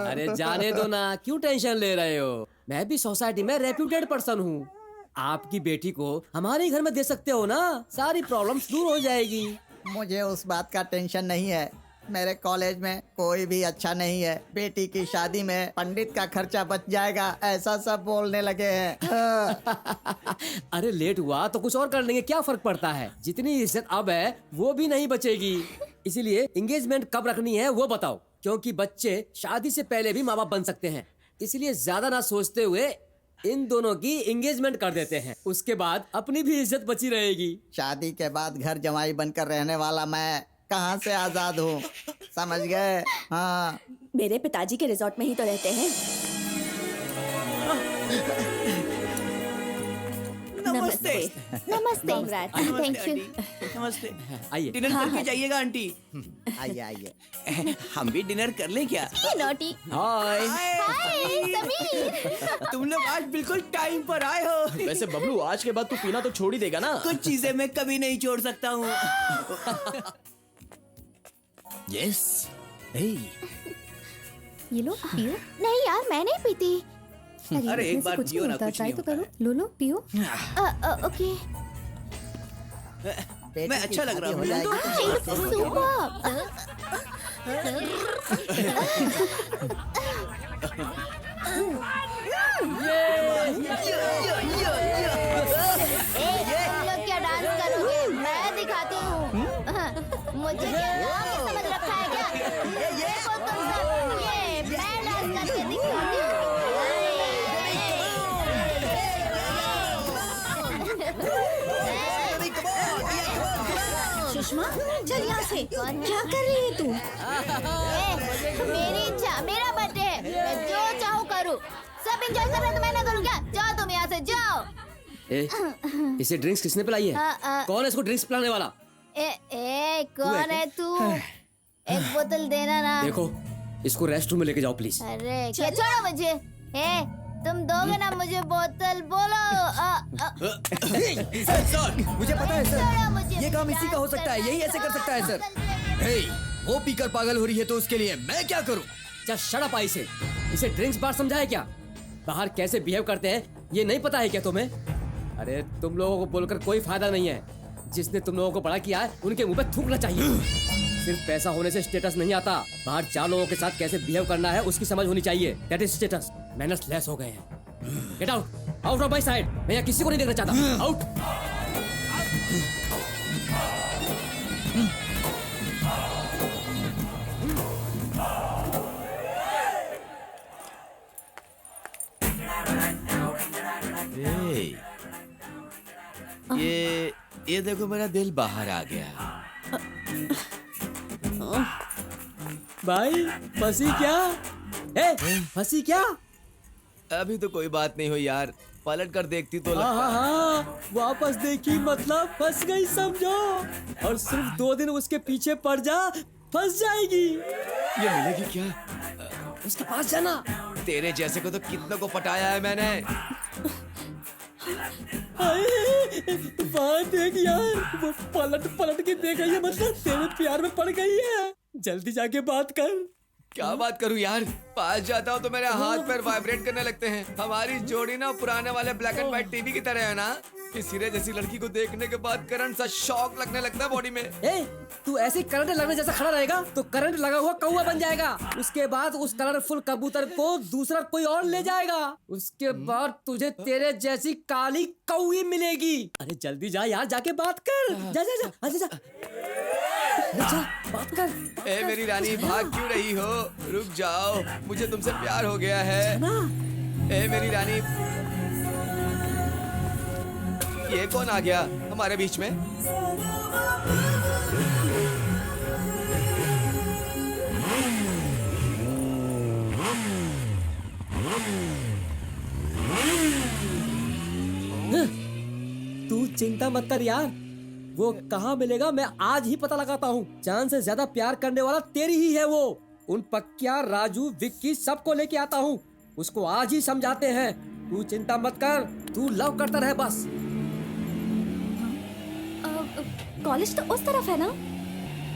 अरे जाने दो ना, क्यों टेंशन ले रहे हो? मैं भी सोसाइटी में रेप्यूटेड पर्सन हूँ। आपकी बेटी को हमारे घर में दे सकते हो ना, सारी प्रॉब्लम्स दूर हो जाएगी। मुझे उस बात का टेंशन नहीं है। मेरे कॉलेज में कोई भी अच्छा नहीं है। बेटी की शादी में पंडित का खर्चा बच जाएगा, ऐसा सब बोलने लगे हैं। अरे लेट हुआ तो कुछ और कर लेंगे, क्या फर्क पड़ता है? जितनी इज्जत अब है वो भी नहीं बचेगी। इसीलिए एंगेजमेंट कब रखनी है वो बताओ, क्योंकि बच्चे शादी से पहले भी माँ बाप बन सकते हैं। इसलिए ज्यादा ना सोचते हुए इन दोनों की एंगेजमेंट कर देते हैं, उसके बाद अपनी भी इज्जत बची रहेगी। शादी के बाद घर जमाई बनकर रहने वाला मैं कहाँ से आजाद हूँ, समझ गए? हाँ, मेरे पिताजी के रिजॉर्ट में ही तो रहते हैं। नमस्ते। नमस्ते थैंक यू। नमस्ते। आइए। डिनर करके जाइएगा आंटी। आइए आइए। हम भी डिनर कर लें क्या? नोटी हाय। हाय समीर। तुम लोग आज बिल्कुल टाइम पर आए हो। वैसे बबलू, आज के बाद तू पीना तो छोड़ ही देगा ना? कुछ चीजें मैं कभी नहीं छोड़ सकता हूँ। यस। ये लो पियो। नहीं यार मैं नहीं पीती। अरे एक इसमें से बार कुछ पियो नहीं ना, होता, कुछ ट्राई नहीं तो होता करो। लो पियो। ओके। मैं अच्छा लग रहा हूँ। हो जाएगी तो तुम लोग क्या डांस करोगे? मैं दिखाती हूँ। मुझे क्या समझ रखा है क्या? देखो तुम सब, ये मैं डांस करके दिखाती हूँ। सुषमा चल यहाँ से। क्या कर रही है तू? मेरी इच्छा, मेरा बर्थडे है, मैं जो चाहूँ करूँ। सब एंजॉय कर रहे हैं तो मैं ना करूँ क्या? जाओ तुम यहाँ से जाओ। इसे ड्रिंक्स किसने पिलाई है? कौन है इसको ड्रिंक्स पिलाने वाला? कौन है तू? एक बोतल देना ना। देखो इसको रेस्ट रूम में लेके जाओ प्लीज। अरे क्या छोड़ो मुझे। तुम दोगे ना मुझे बोतल? बोलो। सर मुझे पता है छोड़ो सर, मुझे। ये काम इसी का हो सकता है, यही ऐसे कर सकता है सर। हे, वो पीकर पागल हो रही है तो उसके लिए मैं क्या करूं? Just shut up. इसे ड्रिंक्स बार समझाया क्या? बाहर कैसे बिहेव करते हैं ये नहीं पता है क्या तुम्हें? अरे तुम लोगों को बोलकर कोई फायदा नहीं है। जिसने तुम लोगों को बड़ा किया है उनके मुंह पे थूकना चाहिए। सिर्फ पैसा होने से स्टेटस नहीं आता। बाहर 4 लोगों के साथ कैसे बिहेव करना है उसकी समझ होनी चाहिए। That is status. Manners less हो गए हैं। Get out, out of my side. मैं यहाँ किसी को नहीं देखना चाहता। आउट। ये देखो मेरा दिल बाहर आ गया। भाई फंसी क्या? फंसी क्या? अभी तो कोई बात नहीं हुई यार, पलट कर देखती तो हाँ, वापस देखी मतलब फंस गई समझो। और सिर्फ 2 दिन उसके पीछे पड़ जा, फंस जाएगी। ये मिलेगी क्या? उसके पास जाना। तेरे जैसे को तो कितनों को पटाया है मैंने। बात देख यार, वो पलट के देख रही है, मतलब तेरे प्यार में पड़ गई है। जल्दी जाके बात कर। क्या बात करूं यार, पास जाता हूँ तो मेरे हाथ पैर वाइब्रेट करने लगते हैं। हमारी जोड़ी ना पुराने वाले ब्लैक एंड व्हाइट टीवी की तरह है ना। इस हीरे जैसी लड़की को देखने के बाद करंट सा शॉक लगने लगता है बॉडी में। तू ऐसे करंट लगने जैसा खड़ा रहेगा तो करंट लगा हुआ कौवा बन जाएगा। उसके बाद उस कलरफुल कबूतर को दूसरा कोई और ले जाएगा। उसके बाद तुझे तेरे जैसी काली कौवी मिलेगी। अरे जल्दी जा यार, जाके बात कर। जा जा जा, आजा जा। अच्छा बात कर। ए मेरी रानी, भाग क्यों रही हो? रुक जाओ, मुझे तुमसे प्यार हो गया है। ए मेरी रानी, ये कौन आ गया हमारे बीच में? तू चिंता मत कर यार, वो कहाँ मिलेगा मैं आज ही पता लगाता हूँ। जान से ज्यादा प्यार करने वाला तेरी ही है वो। उन पक्किया, राजू, विक्की सबको लेके आता हूँ। उसको आज ही समझाते हैं। तू चिंता मत कर, तू लव करता रहे बस। कॉलेज तो उस तरफ है ना?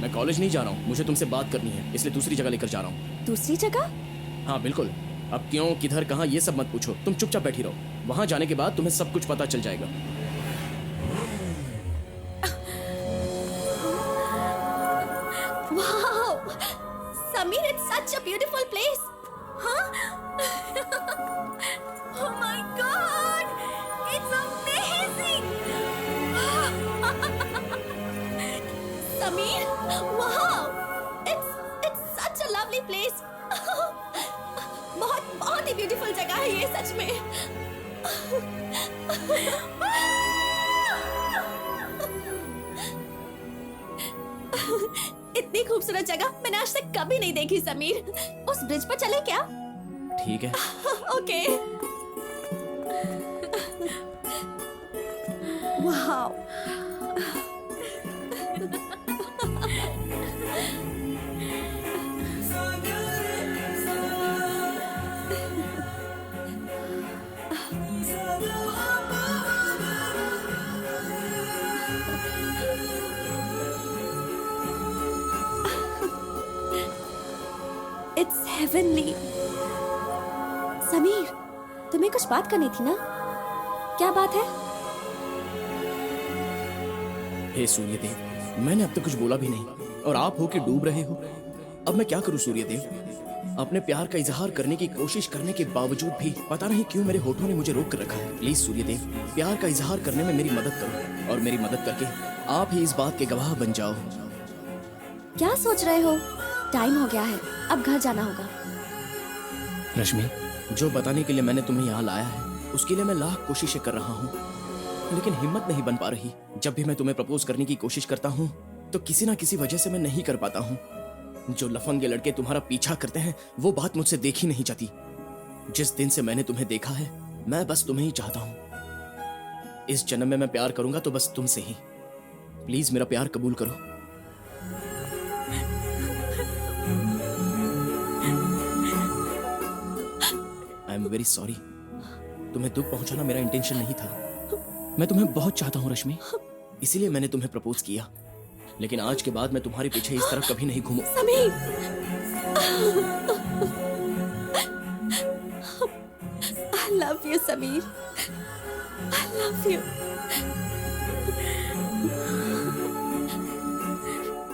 मैं कॉलेज नहीं जा रहा हूँ, मुझे तुमसे बात करनी है, इसलिए दूसरी जगह लेकर जा रहा हूँ। दूसरी जगह? हाँ बिल्कुल। अब क्यों, किधर, कहाँ, ये सब मत पूछो। तुम चुपचाप बैठी रहो। वहाँ जाने के बाद तुम्हें सब कुछ पता चल जाएगा। Wow! Sameer, it's such a beautiful place. Huh? Oh my God! It's amazing! Sameer, wow! It's such a lovely place. बहुत ही ब्यूटीफुल जगह है ये सच में। इतनी खूबसूरत जगह मैंने आज तक कभी नहीं देखी समीर। उस ब्रिज पर चले क्या? ठीक है। Okay. Wow. It's heavenly. Sameer, तुम्हें कुछ बात करनी थी ना? क्या बात है? हे सूर्यदेव, मैंने अब तक कुछ बोला भी नहीं और आप हो कि डूब रहे हो। अब मैं क्या करूं सूर्यदेव? अपने प्यार का इजहार करने की कोशिश करने के बावजूद भी पता नहीं क्यों मेरे होठों ने मुझे रोक कर रखा है। प्लीज सूर्यदेव, प्यार का इजहार करने में मेरी मदद करो और मेरी मदद करके आप ही इस बात के गवाह बन जाओ। क्या सोच रहे हो? टाइम हो गया है, अब घर जाना होगा। रश्मि, जो बताने के लिए मैंने तुम्हें यहाँ लाया है उसके लिए मैं लाख कोशिशें कर रहा हूँ, लेकिन हिम्मत नहीं बन पा रही। जब भी मैं तुम्हें प्रपोज करने की कोशिश करता हूँ तो किसी ना किसी वजह से मैं नहीं कर पाता हूँ। जो लफंगे लड़के तुम्हारा पीछा करते हैं वो बात मुझसे देखी नहीं जाती। जिस दिन से मैंने तुम्हें देखा है मैं बस तुम्हें ही चाहता हूँ। इस जन्म में मैं प्यार करूंगा तो बस तुमसे ही। प्लीज मेरा प्यार कबूल करो। I am very sorry. तुम्हें दुख पहुंचाना मेरा इंटेंशन नहीं था। मैं तुम्हें बहुत चाहता हूँ रश्मि, इसीलिए मैंने तुम्हें प्रपोज किया। लेकिन आज के बाद मैं तुम्हारे पीछे इस तरह कभी नहीं घूमूं। Sameer, I love you Sameer, I love you।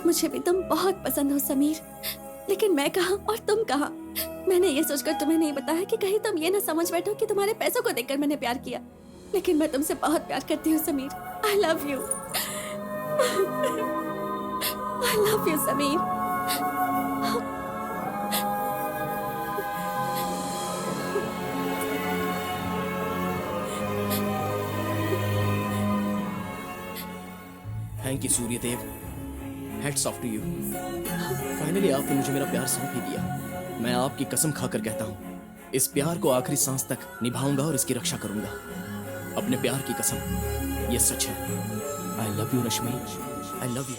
मुझे भी तुम बहुत पसंद हो समीर, लेकिन मैं कहाँ और तुम कहाँ। मैंने ये सोचकर तुम्हें नहीं बताया कि कहीं तुम ये ना समझ बैठो कि तुम्हारे पैसों को देखकर मैंने प्यार किया, लेकिन मैं तुमसे बहुत प्यार करती हूँ Sameer. I love you। I love you Sameer. Thank you Suryadev, heads off to you. Finally आपने मुझे मेरा प्यार सौंप ही दिया। मैं आपकी कसम खाकर कहता हूँ इस प्यार को आखिरी सांस तक निभाऊंगा और इसकी रक्षा करूंगा। अपने प्यार की कसम, ये सच है। आई love you Rashmi, I love you.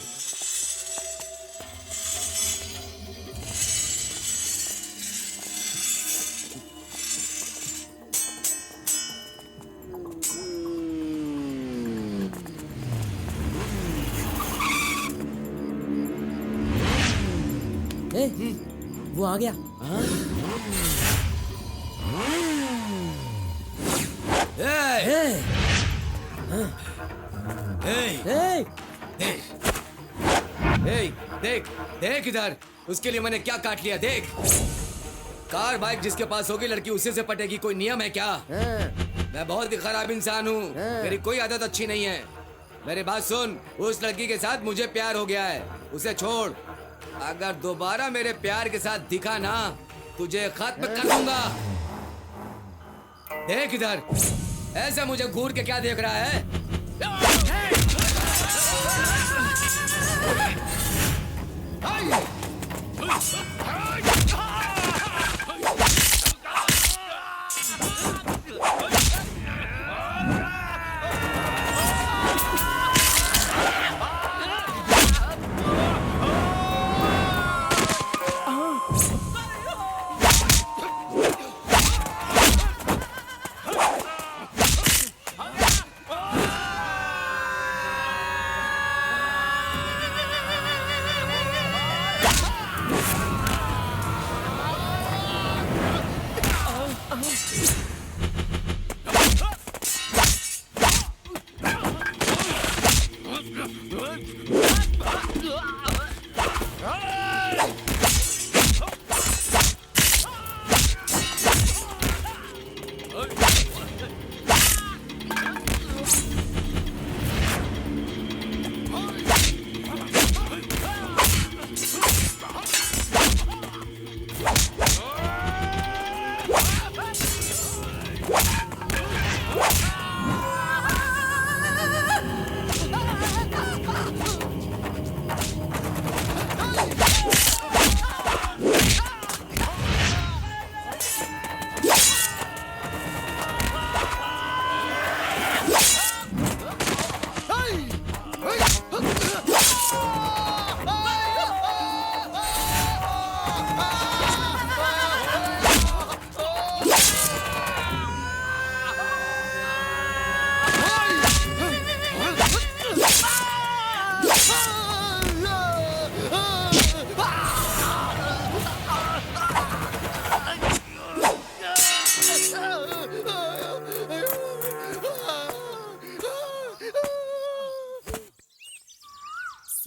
वो आ गया। देख देख इधर, उसके लिए मैंने क्या काट लिया। देख, कार बाइक जिसके पास होगी लड़की उसी से पटेगी। कोई नियम है क्या? मैं बहुत ही खराब इंसान हूँ, मेरी कोई आदत अच्छी नहीं है। मेरी बात सुन, उस लड़की के साथ मुझे प्यार हो गया है, उसे छोड़। अगर दोबारा मेरे प्यार के साथ दिखा ना, तुझे खत्म कर दूंगा। देख इधर, ऐसे मुझे घूर के क्या देख रहा है?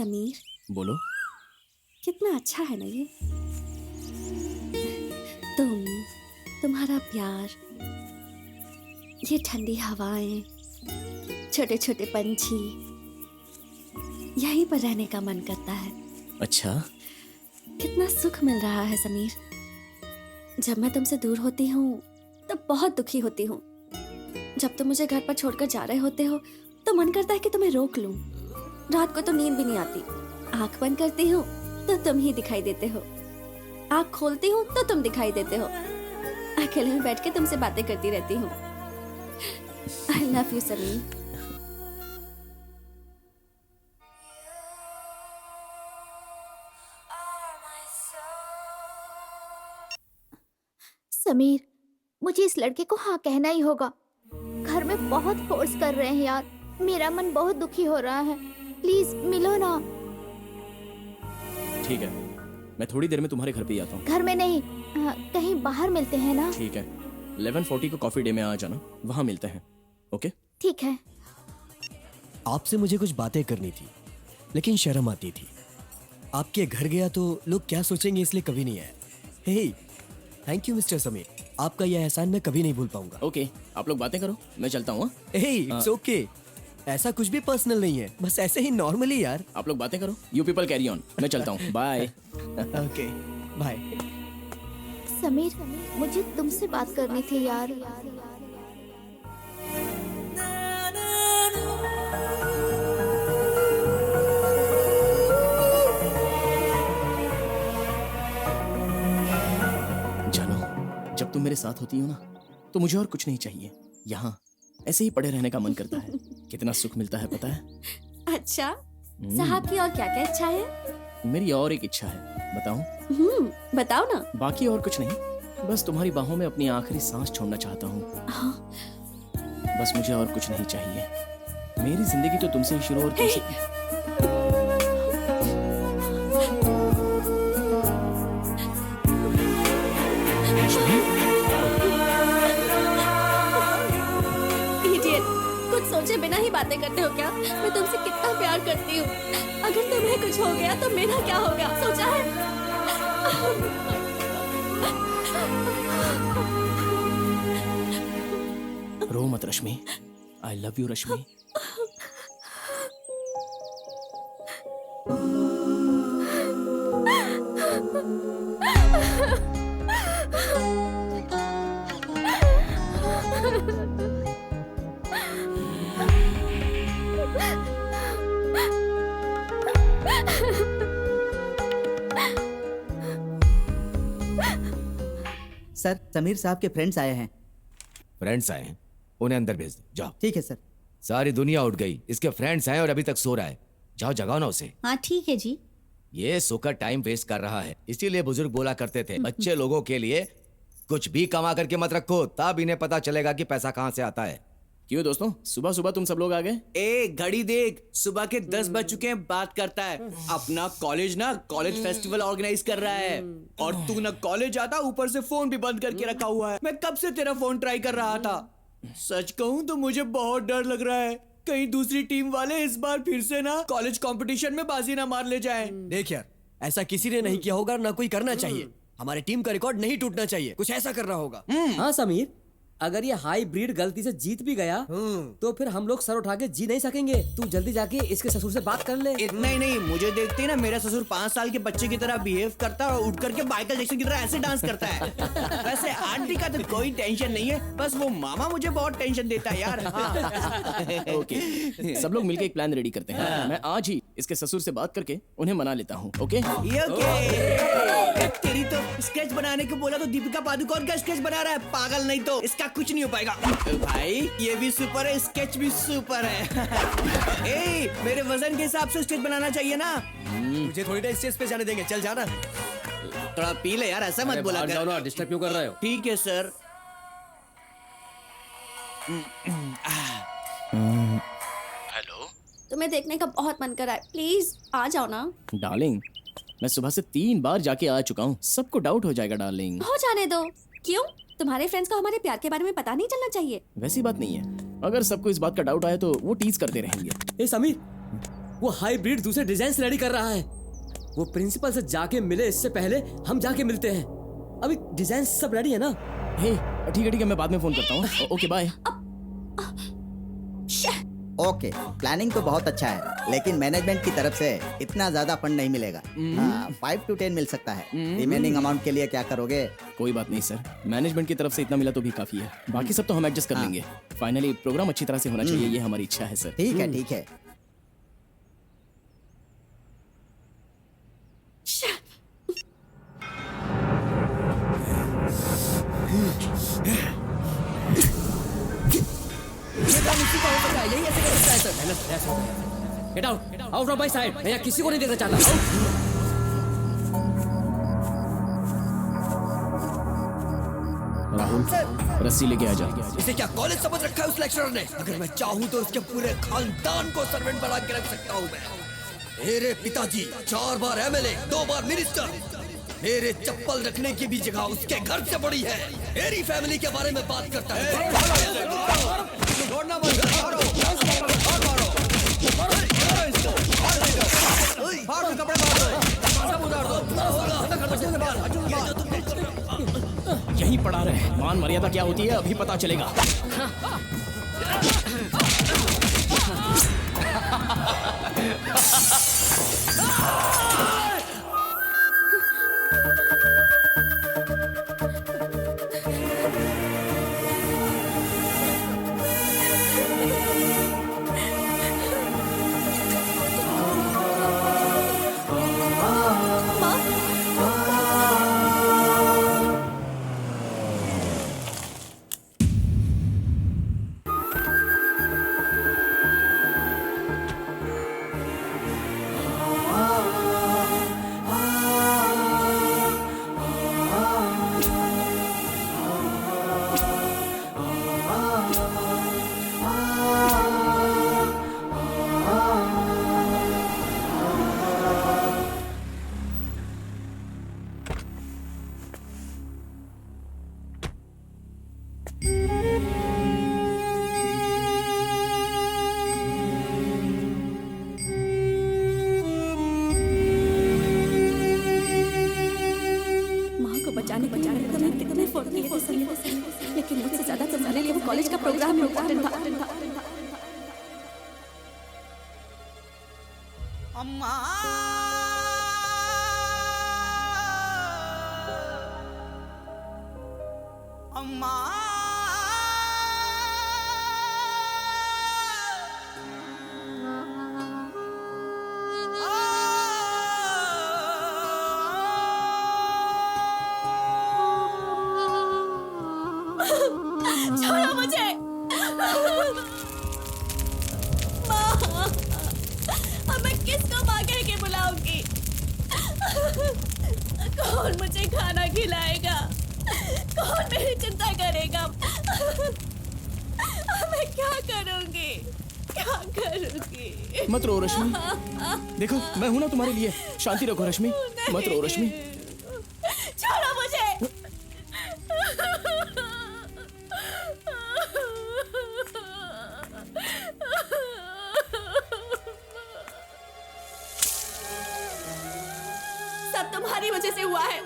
समीर, बोलो। कितना अच्छा है ना ये। तुम्हारा प्यार, ये ठंडी हवाएं, छोटे छोटे पंछी, यहीं पर रहने का मन करता है। अच्छा, कितना सुख मिल रहा है समीर। जब मैं तुमसे दूर होती हूँ तब बहुत दुखी होती हूँ। जब तुम मुझे घर पर छोड़कर जा रहे होते हो तो मन करता है कि तुम्हें रोक लूं। रात को तो नींद भी नहीं आती। आंख बंद करती हूँ तो तुम ही दिखाई देते हो, आंख खोलती हूँ तो तुम दिखाई देते हो। अकेले में बैठ के तुमसे बातें करती रहती हूँ। आई लव यू समीर। समीर, मुझे इस लड़के को हाँ कहना ही होगा। घर में बहुत फोर्स कर रहे हैं यार, मेरा मन बहुत दुखी हो रहा है। प्लीज मिलो ना। ठीक है, मैं थोड़ी देर में तुम्हारे घर पे ही आता हूँ। घर में नहीं, कहीं बाहर मिलते हैं ना। ठीक है, 11:40 को कॉफी डे में आ जाना, वहाँ मिलते हैं। ओके, ठीक है। आपसे मुझे कुछ बातें करनी थी, लेकिन शर्म आती थी। आपके घर गया तो लोग क्या सोचेंगे, इसलिए कभी नहीं आया। हे, थैंक यू मिस्टर समीर, आपका यह एहसान मैं कभी नहीं भूल पाऊंगा। ओके, आप लोग बातें करो, मैं चलता हूँ। हे, इट्स ओके। ऐसा कुछ भी पर्सनल नहीं है, बस ऐसे ही नॉर्मली यार। आप लोग बातें करो, यू पीपल कैरी ऑन, मैं चलता हूँ। बाय। Okay, bye. समीर, मुझे तुमसे बात करनी थी यार। जानो, जब तुम मेरे साथ होती हो ना तो मुझे और कुछ नहीं चाहिए। यहाँ ऐसे ही पड़े रहने का मन करता है। कितना सुख मिलता है पता है। अच्छा, साहब की और क्या क्या इच्छा है? मेरी और एक इच्छा है, बताऊं? बताओ ना। बाकी और कुछ नहीं, बस तुम्हारी बाहों में अपनी आखिरी सांस छोड़ना चाहता हूँ। हाँ। बस मुझे और कुछ नहीं चाहिए। मेरी जिंदगी तो तुमसे ही शुरू और तुमसे। Idiot, कुछ सोचे बिना ही बातें करते हो क्या? मैं तुमसे कितना प्यार करती हूँ। अगर तुम्हें कुछ हो गया तो मेरा क्या होगा, सोचा है? रो मत Rashmi, I love you Rashmi. Sir, Sameer साहब के फ्रेंड्स आए हैं। फ्रेंड्स आए हैं, उन्हें अंदर भेज दो, जाओ। ठीक है सर। सारी दुनिया उठ गई, इसके फ्रेंड्स आए और अभी तक सो रहा है। जाओ जगाओ ना उसे। हाँ ठीक है जी। ये सोकर टाइम वेस्ट कर रहा है। इसीलिए बुजुर्ग बोला करते थे, बच्चे लोगों के लिए कुछ भी कमा करके मत रखो, तब इन्हें पता चलेगा कि पैसा कहाँ से आता है। क्यों दोस्तों, सुबह सुबह तुम सब लोग आ गए? ए घड़ी देख, सुबह के 10 बज चुके हैं, बात करता है। अपना कॉलेज ना कॉलेज फेस्टिवल ऑर्गेनाइज कर रहा है और तू ना कॉलेज आता, ऊपर से फोन भी बंद करके रखा हुआ है। मैं कब से तेरा फोन ट्राई कर रहा था। सच कहूँ तो मुझे बहुत डर लग रहा है, कहीं दूसरी टीम वाले इस बार फिर से ना कॉलेज कंपटीशन में बाजी ना मार ले जाएं। देख यार, ऐसा किसी ने नहीं किया होगा, ना कोई करना चाहिए। हमारी टीम का रिकॉर्ड नहीं टूटना चाहिए, कुछ ऐसा करना होगा। हाँ समीर, अगर ये हाई ब्रीड गलती से जीत भी गया तो फिर हम लोग सर उठा के जी नहीं सकेंगे। तू जल्दी जाके इसके ससुर से बात कर ले। इतना ही नहीं, मुझे देखते ही ना मेरा ससुर 5 साल के बच्चे की तरह बिहेव करता है और उठ करके माइकल जैक्सन की तरह ऐसे डांस करता है। वैसे आंटी का तो कोई टेंशन नहीं है, बस वो मामा मुझे बहुत टेंशन देता है यार। हाँ। ओके, सब लोग मिलकर एक प्लान रेडी करते हैं। मैं आज ही इसके ससुर से बात करके उन्हें मना लेता हूँ। ओके? ये ओके। तेरी तो स्केच बनाने को बोला तो दीपिका पादुकोण का स्केच बना रहा है, पागल। नहीं तो इसका कुछ नहीं हो पाएगा। भाई ये भी सुपर है, स्केच भी सुपर है। ए, मेरे वजन के हिसाब से स्केच बनाना चाहिए ना। मुझे थोड़ी देर स्टेज पे जाने देंगे, चल जाना। थोड़ा पी ले यार, ऐसा मत बोला कर। ना, डिस्टर्ब क्यों कर रहे हो? ठीक है सर। हेलो, तुम्हें देखने का बहुत मन कर रहा है, प्लीज आ जाओ ना। डार्लिंग, मैं सुबह से 3 बार जाके आ चुका हूँ, सबको डाउट हो जाएगा डार्लिंग। हो जाने दो। क्यों? तुम्हारे फ्रेंड्स को हमारे प्यार के बारे में पता नहीं चलना चाहिए? वैसी बात नहीं है, अगर सबको इस बात का डाउट आया तो वो टीज करते रहेंगे। ए समीर, वो हाइब्रिड दूसरे डिजाइन रेडी कर रहा है। वो प्रिंसिपल से जाके मिले इससे पहले हम जाके मिलते हैं। अभी डिजाइन सब रेडी है ना? हे ठीक है मैं बाद में फोन करता हूँ। Okay bye. ओके, प्लानिंग तो बहुत अच्छा है, लेकिन मैनेजमेंट की तरफ से इतना ज्यादा फंड नहीं मिलेगा। 5 to 10 मिल सकता है। रिमेनिंग अमाउंट के लिए क्या करोगे? कोई बात नहीं सर, मैनेजमेंट की तरफ से इतना मिला तो भी काफी है, बाकी सब तो हम एडजस्ट कर लेंगे। फाइनली प्रोग्राम अच्छी तरह से होना चाहिए, ये हमारी इच्छा है सर। ठीक है ठीक है। यही ऐसे कर सकता है sir. Get out, out of my side. मैं यहाँ किसी को नहीं देखना चाहता। राहुल रस्सी लेके आ जा। इसे क्या कॉलेज समझ रखा है उस लेक्चरर ने? अगर मैं चाहूँ तो उसके पूरे खानदान को सर्वेंट बना के रख सकता हूँ मैं। मेरे पिताजी 4 बार एमएलए, 2 बार मिनिस्टर। मेरे चप्पल रखने की भी जगह उसके घर से बड़ी है। मेरी फैमिली के बारे में बात करता है। छोड़ना मत, मारो फाड़ दो, कपड़े फाड़ दो, सब उतार दो। यहीं पड़ा रहे। मान मर्यादा क्या होती है अभी पता चलेगा। बचाने तो मैं कितने फोन किए थे सनी, लेकिन मुझसे ज्यादा तुम्हारे लिए वो कॉलेज का प्रोग्राम इम्पोर्टेंट था। अम्मा अम्मा छोड़ो मुझे। माँ, अब मैं किसको माँ कह के बुलाऊंगी? कौन मुझे खाना खिलाएगा? कौन मेरी चिंता करेगा? मैं क्या करूंगी? क्या करूंगी? मत रो रश्मि, देखो मैं हूं ना तुम्हारे लिए। शांति रखो रश्मि, मत रो रश्मि। छोड़ो मुझे। सब तुम्हारी वजह से हुआ है।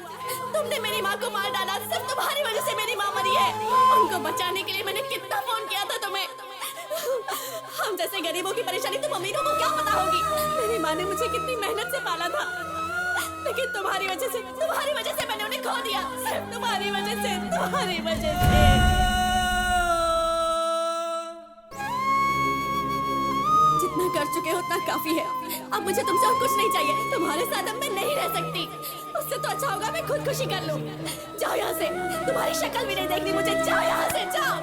तुमने मेरी माँ को मार डाला, सब तुम्हारी वजह से मेरी माँ मरी है। उनको बचाने के लिए मैंने कितना फोन किया था तुम्हें। हम जैसे गरीबों की परेशानी तुम अमीरों को क्या पता होगी। मेरी माँ ने मुझे कितनी मेहनत से पाला था, लेकिन तुम्हारी वजह से मैंने उन्हें खो दिया। सिर्फ तुम्हारी वजह से। जितना कर चुके हो उतना काफी है। अब मुझे तुमसे और कुछ नहीं चाहिए। तुम्हारे साथ अब मैं नहीं रह सकती। उससे तो अच्छा होगा मैं खुदकुशी कर लूं। जाओ यहाँ से, तुम्हारी शक्ल भी नहीं देखनी मुझे। जाओ यहाँ से, जाओ।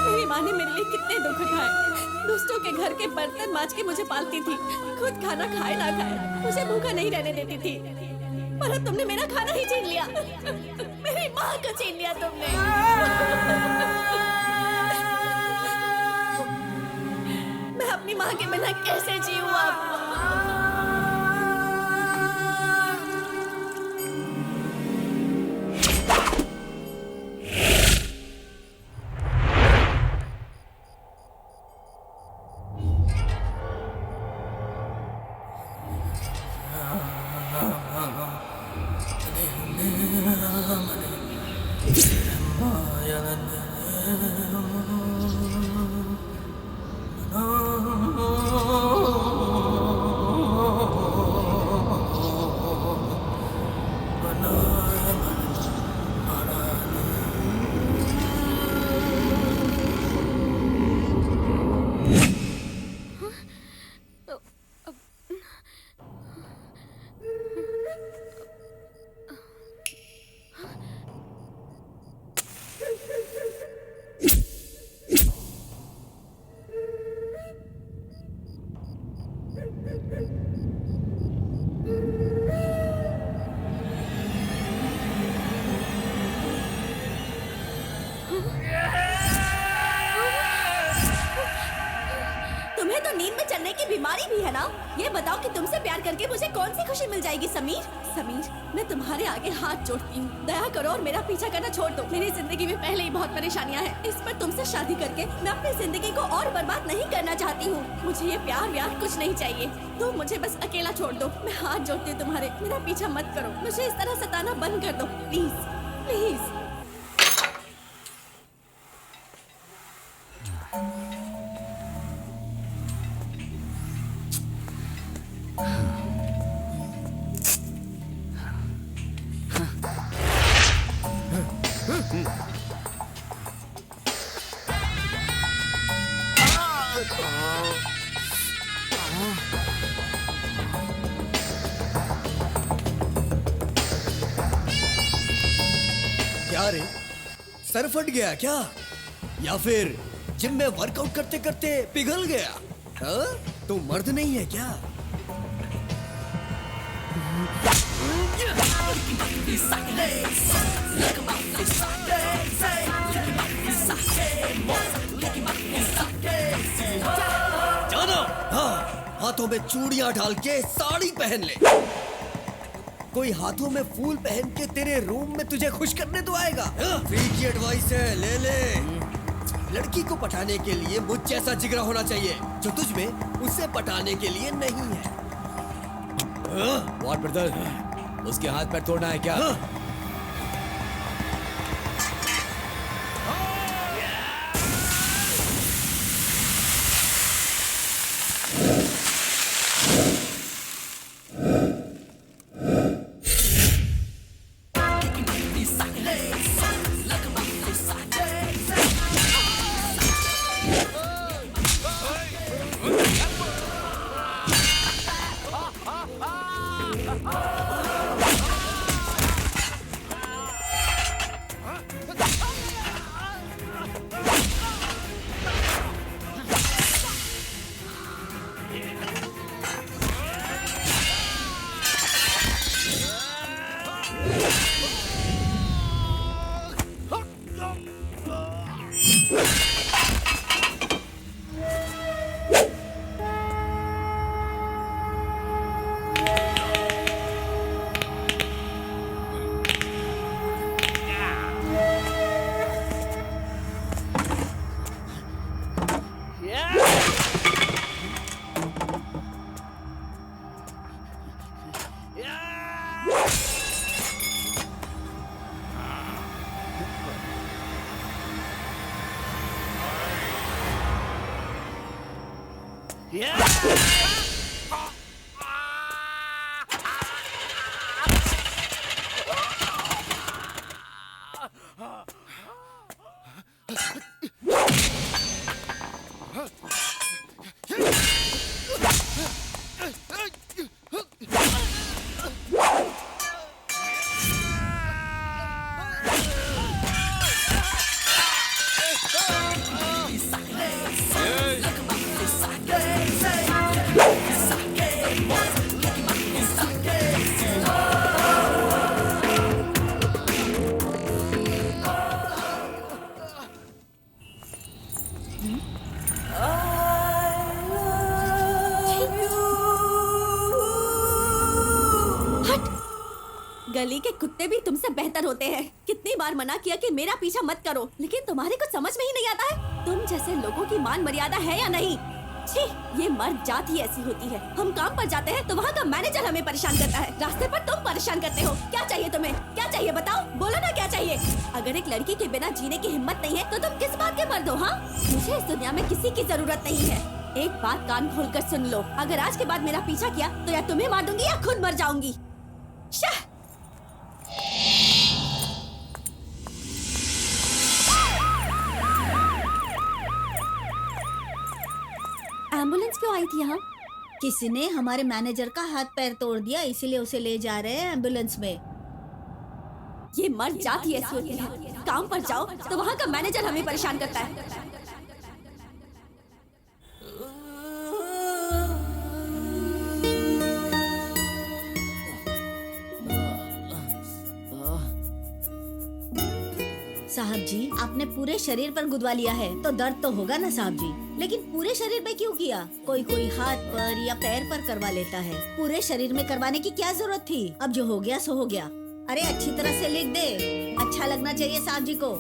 मेरी माँ ने मेरे लिए कितने दुख उठाए। दूसरों के घर के बर्तन मांज के मुझे पालती थी, खुद खाना खाए ना खाए मुझे भूखा नहीं रहने देती थी। पर अब तुमने मेरा खाना ही छीन लिया। मेरी माँ को छीन लिया तुमने। मैं अपनी माँ के बिना कैसे जीऊँ अब? तुम्हें तो नींद में चलने की बीमारी भी है ना? ये बताओ कि तुमसे प्यार करके मुझे कौन सी खुशी मिल जाएगी समीर? समीर, मैं तुम्हारे आगे हाथ जोड़ती हूँ, दया करो और मेरा पीछा करना छोड़ दो। मेरी जिंदगी में पहले ही बहुत परेशानियाँ हैं। इस पर तुमसे शादी करके मैं अपनी जिंदगी को और बर्बाद नहीं करना चाहती हूँ। मुझे ये प्यार व्यार कुछ नहीं चाहिए। तुम मुझे बस अकेला छोड़ दो। मैं हाथ जोड़ती हूँ तुम्हारे, मेरा पीछा मत करो। मुझे इस तरह सताना बंद कर दो प्लीज प्लीज। क्या रे, सर फट गया क्या? या फिर जिम में वर्कआउट करते करते पिघल गया? हाँ? तू मर्द नहीं है क्या? जानो, हाँ, हाथों में चूड़ियां डाल के साड़ी पहन ले। कोई हाथों में फूल पहन के तेरे रूम में तुझे खुश करने तो आएगा? फ्री की एडवाइस है, ले ले। लड़की को पटाने के लिए मुझ जैसा जिगरा होना चाहिए, जो तुझ में उसे पटाने के लिए नहीं है। व्हाट ब्रदर, उसके हाथ पैर तोड़ना है क्या? गली के कुत्ते भी तुमसे बेहतर होते हैं। कितनी बार मना किया कि मेरा पीछा मत करो, लेकिन तुम्हारे कुछ समझ में ही नहीं आता है। तुम जैसे लोगों की मान मर्यादा है या नहीं? छी, ये मर्द जात ही ऐसी होती है। हम काम पर जाते हैं तो वहाँ का मैनेजर हमें परेशान करता है, रास्ते पर तुम परेशान करते हो। क्या चाहिए तुम्हें? क्या चाहिए बताओ, बोलो ना क्या चाहिए। अगर एक लड़की के बिना जीने की हिम्मत नहीं है तो तुम किस बात के मर्द हो? हाँ, मुझे इस दुनिया में किसी की जरूरत नहीं है। एक बात कान खोल कर सुन लो, अगर आज के बाद मेरा पीछा किया तो या तुम्हें मार दूंगी या खुद मर जाऊंगी। शाह! एम्बुलेंस क्यों आई थी यहाँ? किसी ने हमारे मैनेजर का हाथ पैर तोड़ दिया, इसीलिए उसे ले जा रहे हैं एम्बुलेंस में। ये मर्द जात ही ऐसी होती है। काम पर जाओ तो वहाँ का मैनेजर हमें परेशान करता है। साहब जी, आपने पूरे शरीर पर गुदवा लिया है तो दर्द तो होगा ना साहब जी, लेकिन पूरे शरीर में क्यों किया? कोई कोई हाथ पर या पैर पर करवा लेता है, पूरे शरीर में करवाने की क्या जरूरत थी? अब जो हो गया सो हो गया। अरे अच्छी तरह से लिख दे, अच्छा लगना चाहिए साहब जी को।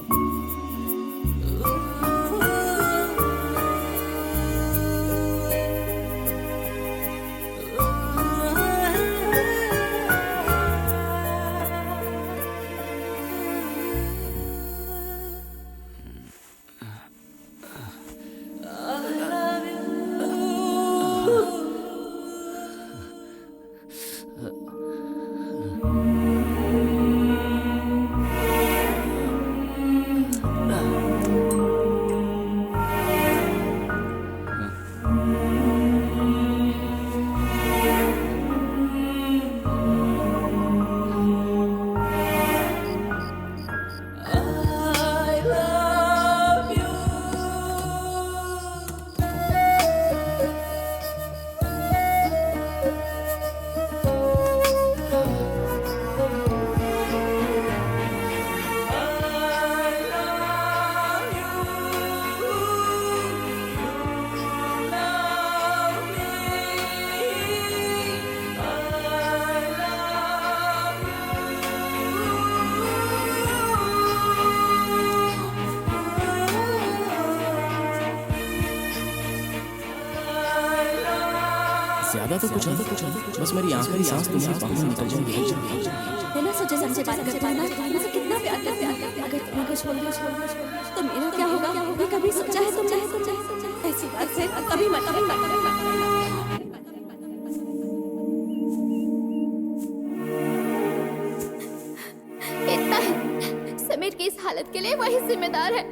ज्यादा तो कुछ नहीं, बस मेरी आखिरी सांस तुम्हारी बाहों में निकल जाएगी। बिना सोचे समझे बात करते हैं ना, मुझे कितना प्यार करते हैं। अगर तुम मुझे छोड़ दो तो मेरा क्या होगा? मैं कभी सोचा है तुम ऐसी बात से कभी मत। इतना है, समीर की इस हालत के लिए वही जिम्मेदार है,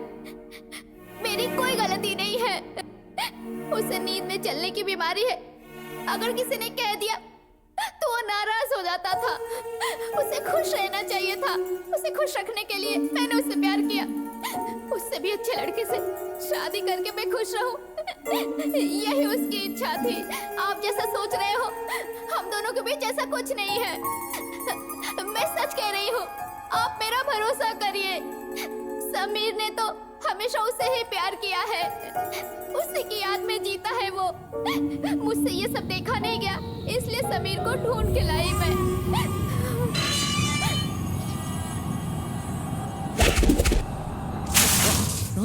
मेरी कोई गलती नहीं है। उसे नींद में चलने की बीमारी है, अगर किसी ने कह दिया तो वो नाराज हो जाता था। उसे खुश रहना चाहिए था, उसे खुश रखने के लिए मैंने उससे प्यार किया। उससे भी अच्छे लड़के से शादी करके मैं खुश रहूं, यही उसकी इच्छा थी। आप जैसा सोच रहे हो, हम दोनों के बीच ऐसा कुछ नहीं है। मैं सच कह रही हूँ, आप मेरा भरोसा करिए। समीर ने तो हमेशा उसे ही प्यार किया है, उसी की याद में जीता है वो। मुझसे ये सब देखा नहीं गया, इसलिए समीर को ढूंढ के लाई मैं।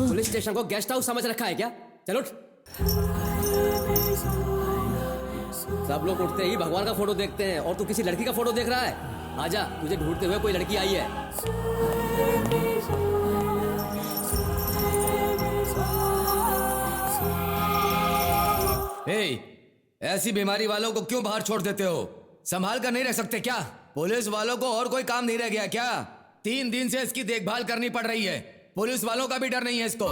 पुलिस स्टेशन को गेस्ट हाउस समझ रखा है क्या? चलो उठ। सब लोग उठते ही भगवान का फोटो देखते हैं और तू किसी लड़की का फोटो देख रहा है। आजा, तुझे ढूंढते हुए कोई लड़की आई है। ऐसी बीमारी वालों को क्यों बाहर छोड़ देते हो? संभाल कर नहीं रह सकते क्या? पुलिस वालों को और कोई काम नहीं रह गया क्या? 3 दिन से इसकी देखभाल करनी पड़ रही है, पुलिस वालों का भी डर नहीं है इसको।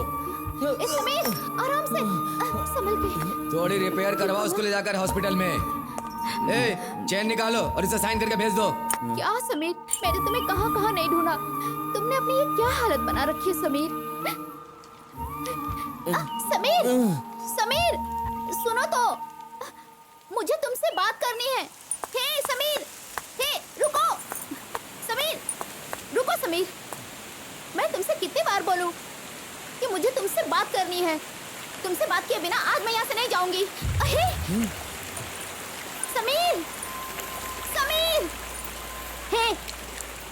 समीर, आराम से, संभल के। थोड़ी रिपेयर करवाओ उसको ले जाकर हॉस्पिटल में। चैन निकालो और इसे साइन करके भेज दो। क्या समीर, मैंने तुम्हें कहाँ कहाँ नहीं ढूंढा। तुमने अपनी ये क्या हालत बना रखी है समीर। समीर, समीर सुनो तो, मुझे तुमसे बात करनी है। हे समीर, हे रुको। समीर रुको। समीर, मैं तुमसे कितनी बार बोलूं कि मुझे तुमसे बात करनी है। तुमसे बात किए बिना आज मैं यहाँ से नहीं जाऊंगी। अहे समीर, समीर। हे,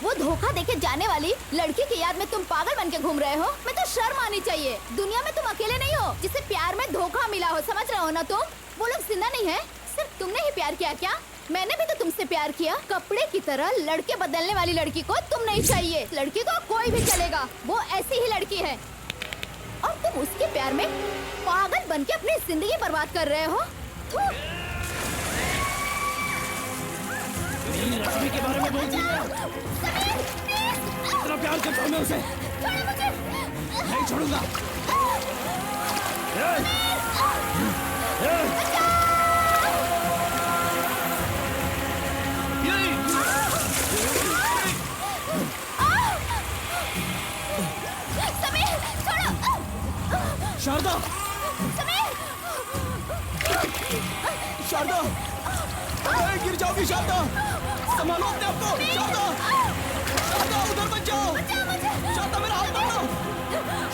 वो धोखा देके जाने वाली लड़की की याद में तुम पागल बन के घूम रहे हो। मैं तो शर्म आनी चाहिए। दुनिया में तुम अकेले नहीं हो जिसे प्यार में धोखा मिला हो, समझ रहे हो ना तुम? वो लोग जिंदा नहीं है, सिर्फ तुमने ही प्यार किया क्या? मैंने भी तो तुमसे प्यार किया। कपड़े की तरह लड़के बदलने वाली लड़की को तुम नहीं चाहिए। लड़की को कोई भी चलेगा, वो ऐसी ही लड़की है और तुम उसके प्यार में पागल बन के अपनी जिंदगी बर्बाद कर रहे हो। के बारे में बोलती है। इतना प्यार करता हूँ मैं उसे, नहीं छोड़ूंगा। समीर छोड़ो। शारदा, समीर, शारदा, गिर जाओगी शारदा, संभालो अपने आप को। शारदा, शारदा उधर मत बचाओ। शारदा मेरा हाथ पकड़ो।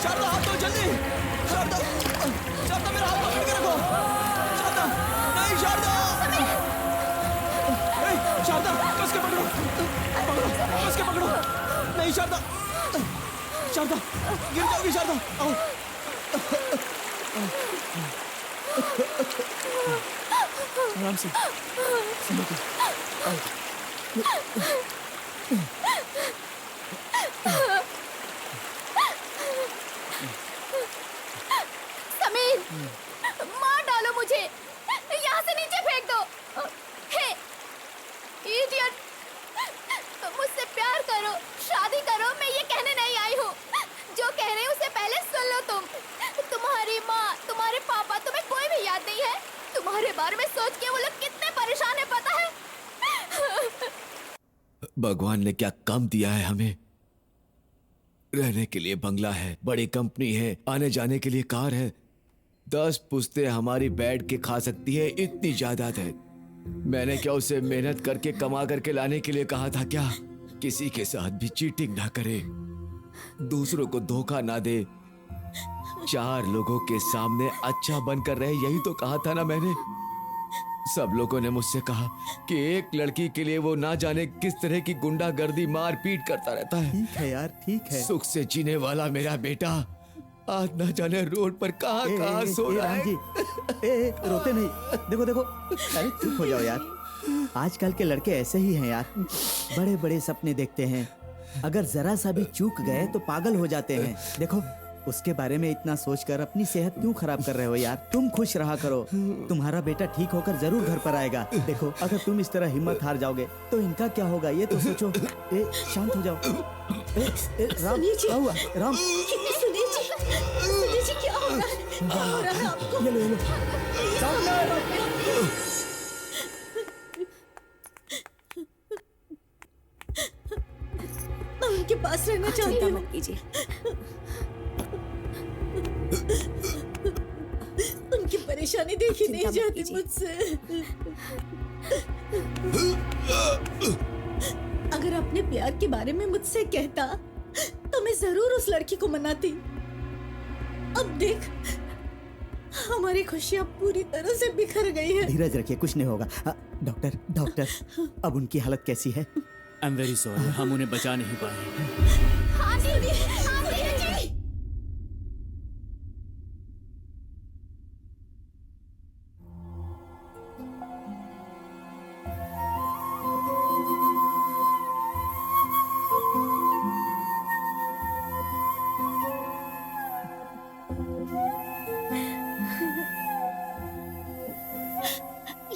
शारदा हाथ दो जल्दी। शारदा शारदा मेरा हाथ पकड़ के रखो। शारदा नहीं शारदा। शारदा कस के पकड़ो। कस के पकड़ो। नहीं शारदा। शारदा गिर जाओगी शारदा। आओ। आराम से। समीर, मार डालो मुझे, यहाँ से नीचे फेंक दो। हे, इडियट, मुझसे प्यार करो, शादी करो, मैं ये कहने नहीं आई हूँ। जो कह रहे हैं उसे पहले सुन लो तुम। तुम्हारी माँ, तुम्हारे पापा, तुम्हें कोई भी याद नहीं है? तुम्हारे बारे में सोच के वो लोग कितने परेशान है पता है? भगवान ने क्या कम दिया है हमें। रहने के लिए बंगला है, बड़ी कंपनी है, आने जाने के लिए कार है, 10 पुश्तें हमारी बैठ के खा सकती है, इतनी जायदाद है। मैंने क्या उसे मेहनत करके कमा करके लाने के लिए कहा था क्या? किसी के साथ भी चीटिंग ना करे, दूसरों को धोखा ना दे, 4 लोगों के सामने अच्छा बनकर रहे, यही तो कहा था ना मैंने। सब लोगों ने मुझसे कहा कि एक लड़की के लिए वो ना जाने किस तरह की गुंडागर्दी मार पीट करता रहता है। ठीक है यार, ठीक है। सुख से जीने वाला मेरा बेटा आज ना जाने रोड पर कहाँ कहाँ सो रहा राम है। जी, रोते नहीं। देखो देखो, अरे चुप हो जाओ यार। आजकल के लड़के ऐसे ही हैं यार, बड़े बड़े सपने देखते हैं, अगर जरा सा भी चूक गए तो पागल हो जाते हैं। देखो, उसके बारे में इतना सोचकर अपनी सेहत क्यों खराब कर रहे हो यार? तुम खुश रहा करो, तुम्हारा बेटा ठीक होकर जरूर घर पर आएगा। देखो, अगर तुम इस तरह हिम्मत हार जाओगे तो इनका क्या होगा ये तो सोचो। शांत हो जाओ। राम, क्या हुआ? राम, सुनील जी क्या हो रहा है? क्या हो रहा है आपको? ये लो, ये लो। मैं उनके पास रहना चाहती हूँ। मत कीजिए। उनकी परेशानी देखी नहीं चिंता मत जाती कीजिए। मुझसे। अगर अपने प्यार के बारे में मुझसे कहता तो मैं जरूर उस लड़की को मनाती। अब देख, हमारी खुशियाँ पूरी तरह से बिखर गई है। धीरज रखिए, कुछ नहीं होगा। डॉक्टर, डॉक्टर, अब उनकी हालत कैसी है? आई एम वेरी सॉरी, हम उन्हें बचा नहीं पाए। आंटी जी।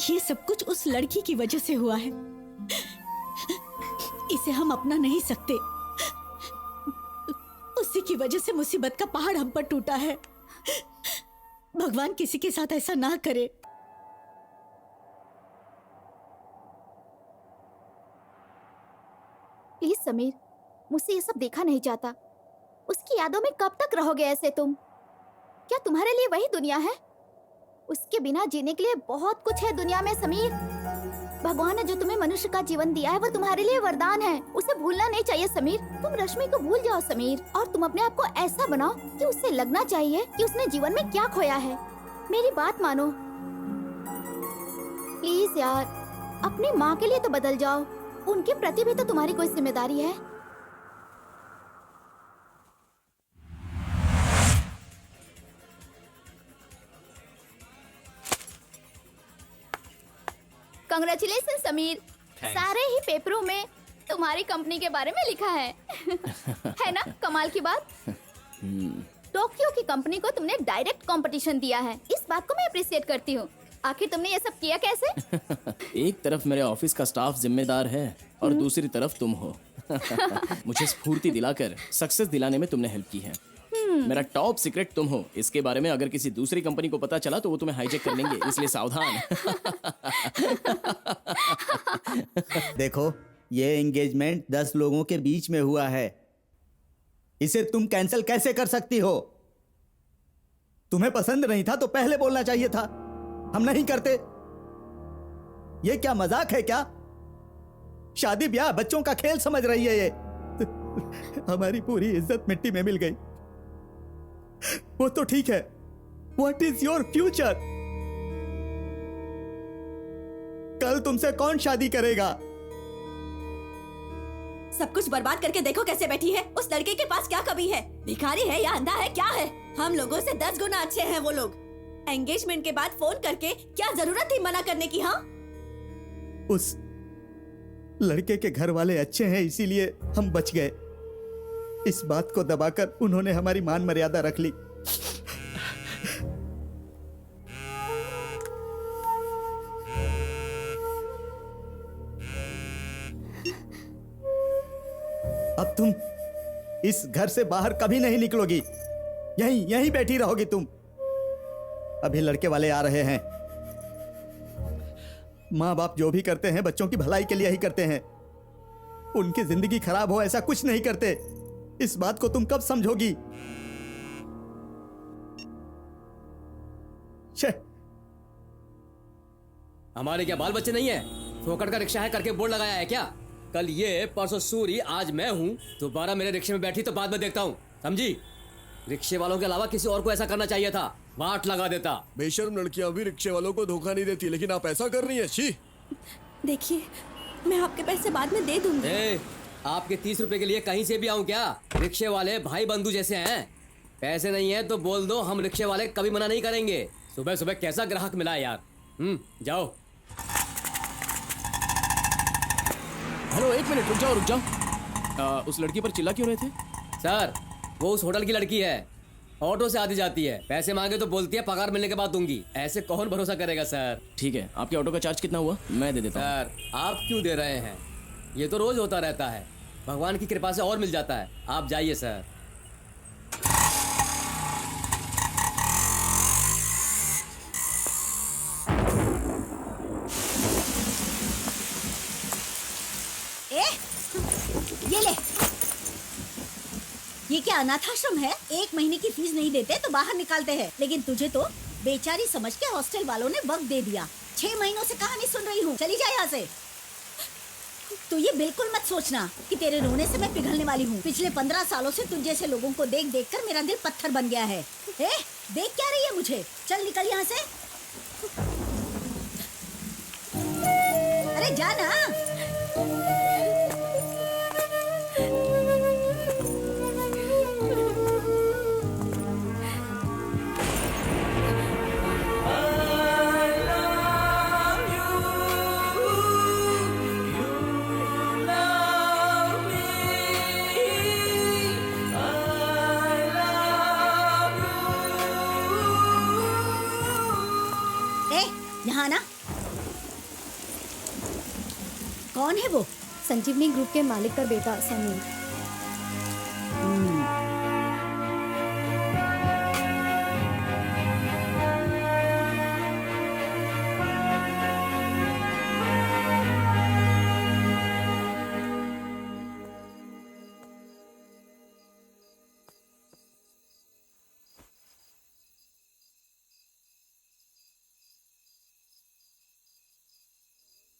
ये सब कुछ उस लड़की की वजह से हुआ है, इसे हम अपना नहीं सकते। उसी की वजह से मुसीबत का पहाड़ हम पर टूटा है। भगवान किसी के साथ ऐसा ना करे। प्लीज समीर, मुझसे ये सब देखा नहीं जाता। उसकी यादों में कब तक रहोगे ऐसे तुम? क्या तुम्हारे लिए वही दुनिया है? उसके बिना जीने के लिए बहुत कुछ है दुनिया में समीर। भगवान ने जो तुम्हें मनुष्य का जीवन दिया है वो तुम्हारे लिए वरदान है, उसे भूलना नहीं चाहिए समीर। तुम रश्मि को भूल जाओ समीर, और तुम अपने आप को ऐसा बनाओ कि उससे लगना चाहिए कि उसने जीवन में क्या खोया है। मेरी बात मानो प्लीज यार, अपनी माँ के लिए तो बदल जाओ। उनके प्रति भी तो तुम्हारी कोई जिम्मेदारी है। कांग्रेचुलेशन समीर, सारे ही पेपरों में तुम्हारी कंपनी के बारे में लिखा है। है ना कमाल की बात? टोक्यो की कंपनी को तुमने डायरेक्ट कंपटीशन दिया है, इस बात को मैं अप्रिशिएट करती हूँ। आखिर तुमने ये सब किया कैसे? एक तरफ मेरे ऑफिस का स्टाफ जिम्मेदार है और दूसरी तरफ तुम हो। मुझे स्फूर्ति दिलाकर सक्सेस दिलाने में तुमने हेल्प की है। मेरा टॉप सीक्रेट तुम हो, इसके बारे में अगर किसी दूसरी कंपनी को पता चला तो वो तुम्हें हाईजैक कर लेंगे, इसलिए सावधान। देखो, ये एंगेजमेंट 10 लोगों के बीच में हुआ है, इसे तुम कैंसिल कैसे कर सकती हो? तुम्हें पसंद नहीं था तो पहले बोलना चाहिए था, हम नहीं करते। ये क्या मजाक है क्या? शादी ब्याह बच्चों का खेल समझ रही है ये? हमारी पूरी इज्जत मिट्टी में मिल गई। वो तो ठीक है, व्हाट इज योर फ्यूचर? कल तुमसे कौन शादी करेगा? सब कुछ बर्बाद करके देखो कैसे बैठी है। उस लड़के के पास क्या कमी है? भिखारी है या अंधा है, क्या है? हम लोगों से 10 गुना अच्छे हैं वो लोग। एंगेजमेंट के बाद फोन करके क्या जरूरत थी मना करने की? हाँ, उस लड़के के घर वाले अच्छे हैं इसीलिए हम बच गए। इस बात को दबाकर उन्होंने हमारी मान मर्यादा रख ली। अब तुम इस घर से बाहर कभी नहीं निकलोगी, यहीं यहीं बैठी रहोगी तुम। अभी लड़के वाले आ रहे हैं। माँ बाप जो भी करते हैं बच्चों की भलाई के लिए ही करते हैं। उनकी जिंदगी खराब हो ऐसा कुछ नहीं करते। इस बात को तुम कब समझोगी? हमारे क्या बाल बच्चे नहीं है? फोकट का रिक्शा है करके बोर्ड लगाया है क्या? कल ये, परसों सूरी, आज मैं हूँ। दोबारा मेरे रिक्शे में बैठी तो बाद में देखता हूँ, समझी? रिक्शे वालों के अलावा किसी और को ऐसा करना चाहिए था, वाट लगा देता। बेशर्म लड़कियां भी रिक्शे वालों को धोखा नहीं देती, लेकिन आप ऐसा कर रही हैं। छी! देखिए मैं आपके पैसे बाद में दे दूंगी। आपके 30 रुपए के लिए कहीं से भी आऊं क्या? रिक्शे वाले भाई बंधु जैसे हैं। पैसे नहीं है तो बोल दो, हम रिक्शे वाले कभी मना नहीं करेंगे। सुबह सुबह कैसा ग्राहक मिला यार। जाओ। हेलो, एक मिनट, रुक जाओ। उस लड़की पर चिल्ला क्यों रहे थे? सर, वो उस होटल की लड़की है, ऑटो से आती जाती है। पैसे मांगे तो बोलती है पगार मिलने के बाद दूंगी। ऐसे कौन भरोसा करेगा सर? ठीक है, आपके ऑटो का चार्ज कितना हुआ? मैं दे देता हूँ। सर, आप क्यों दे रहे हैं? ये तो रोज होता रहता है। भगवान की कृपा से और मिल जाता है। आप जाइए सर। ये ले। ये क्या अनाथाश्रम है? 1 महीने की फीस नहीं देते तो बाहर निकालते हैं, लेकिन तुझे तो बेचारी समझ के हॉस्टल वालों ने वक्त दे दिया। 6 महीनों से कहानी सुन रही हूँ, चली जा यहाँ से। तो ये बिल्कुल मत सोचना कि तेरे रोने से मैं पिघलने वाली हूँ। पिछले 15 सालों से तुझ जैसे लोगों को देख देख कर मेरा दिल पत्थर बन गया है। देख क्या रही है मुझे? चल निकल यहाँ से। अरे जा ना। यहाँ ना। कौन है वो? संजीवनी ग्रुप के मालिक का बेटा समीर।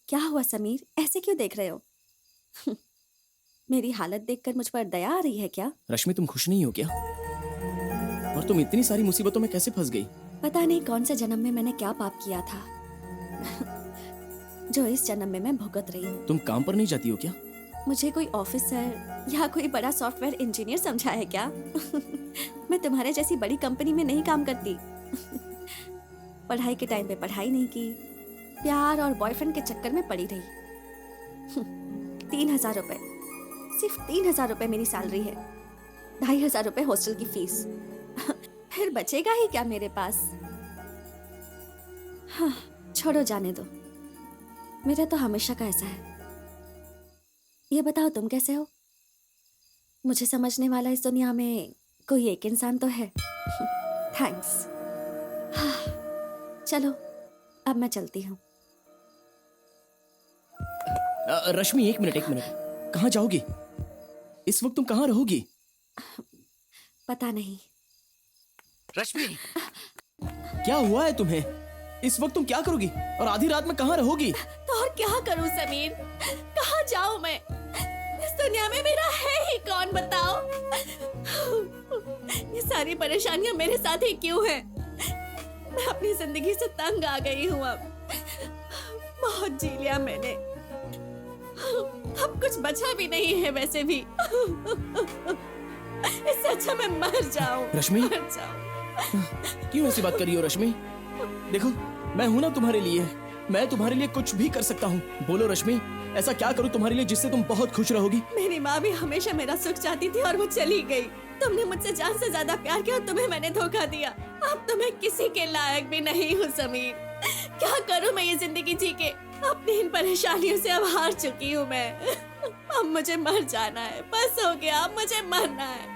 क्या हुआ समीर, ऐसे क्यों देख रहे हो? मेरी हालत देखकर मुझ पर दया आ रही है क्या? रश्मि, तुम खुश नहीं हो क्या? और तुम इतनी सारी मुसीबतों में कैसे फंस गई? पता नहीं कौन से जन्म में मैंने क्या पाप किया था जो इस जन्म में मैं भुगत रही हूँ। तुम काम पर नहीं जाती हो क्या? मुझे कोई ऑफिसर या कोई बड़ा सॉफ्टवेयर इंजीनियर समझा है क्या? मैं तुम्हारे जैसी बड़ी कंपनी में नहीं काम करती। पढ़ाई के टाइम पे पढ़ाई नहीं की, प्यार और बॉयफ्रेंड के चक्कर में पड़ी रही। 3000 रुपए, सिर्फ 3000 रुपए मेरी सैलरी है। 2500 रुपए हॉस्टल की फीस। फिर बचेगा ही क्या मेरे पास? हाँ, छोड़ो, जाने दो। मेरा तो हमेशा का ऐसा है। ये बताओ तुम कैसे हो? मुझे समझने वाला इस दुनिया में कोई एक इंसान तो है। थैंक्स। हाँ, चलो अब मैं चलती हूँ। रश्मि, एक मिनट। कहाँ जाओगी? इस वक्त तुम कहाँ रहोगी? पता नहीं। रश्मि, क्या हुआ है तुम्हें? इस वक्त तुम क्या करोगी? और आधी रात में कहाँ रहोगी? तो और क्या करूं समीर? कहाँ जाऊं मैं? दुनिया में मेरा है ही कौन, बताओ? ये सारी परेशानियां मेरे साथ ही क्यों हैं? मैं अपनी जिंदगी से तंग आ गई हूँ अब। बहुत जी लिया मैंने, अब कुछ बचा भी नहीं है वैसे भी। इससे अच्छा मैं मर जाऊं। रश्मि? मर जाऊं। क्यों ऐसी बात कर रही हो रश्मि? देखो, मैं हूं ना तुम्हारे लिए। मैं तुम्हारे लिए कुछ भी कर सकता हूँ। बोलो रश्मि, ऐसा क्या करूँ तुम्हारे लिए जिससे तुम बहुत खुश रहोगी? मेरी माँ भी हमेशा मेरा सुख चाहती थी और वो चली गई। तुमने मुझसे जान से ज्यादा प्यार किया और तुम्हें मैंने धोखा दिया। अब तो मैं किसी के लायक भी नहीं हूँ समीर। क्या करूँ मैं ये जिंदगी जी के? अपनी इन परेशानियों से अब हार चुकी हूँ मैं। अब मुझे मर जाना है, बस हो गया, अब मुझे मरना है।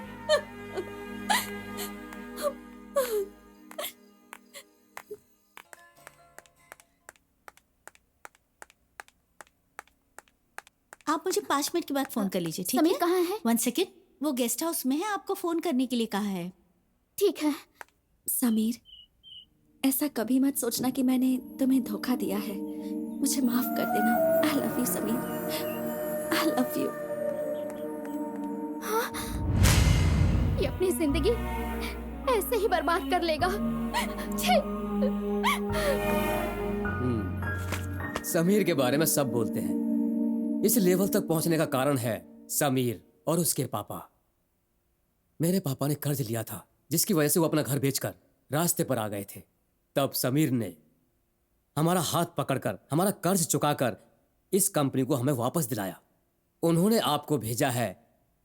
आप मुझे 5 मिनट के बाद फोन कर लीजिए, ठीक है? समीर कहाँ है? 1 सेकेंड, वो गेस्ट हाउस में है, आपको फोन करने के लिए कहा है। ठीक है। समीर, ऐसा कभी मत सोचना कि मैंने तुम्हें धोखा दिया है। मुझे माफ कर देना। आई love you Sameer, I love you. ये अपनी जिंदगी ऐसे ही बर्बाद कर लेगा। छी! समीर के बारे में सब बोलते हैं। इस लेवल तक पहुंचने का कारण है समीर और उसके पापा। मेरे पापा ने कर्ज लिया था जिसकी वजह से वो अपना घर बेचकर रास्ते पर आ गए थे। तब समीर ने हमारा हाथ पकड़कर हमारा कर्ज चुकाकर इस कंपनी को हमें वापस दिलाया। उन्होंने आपको भेजा है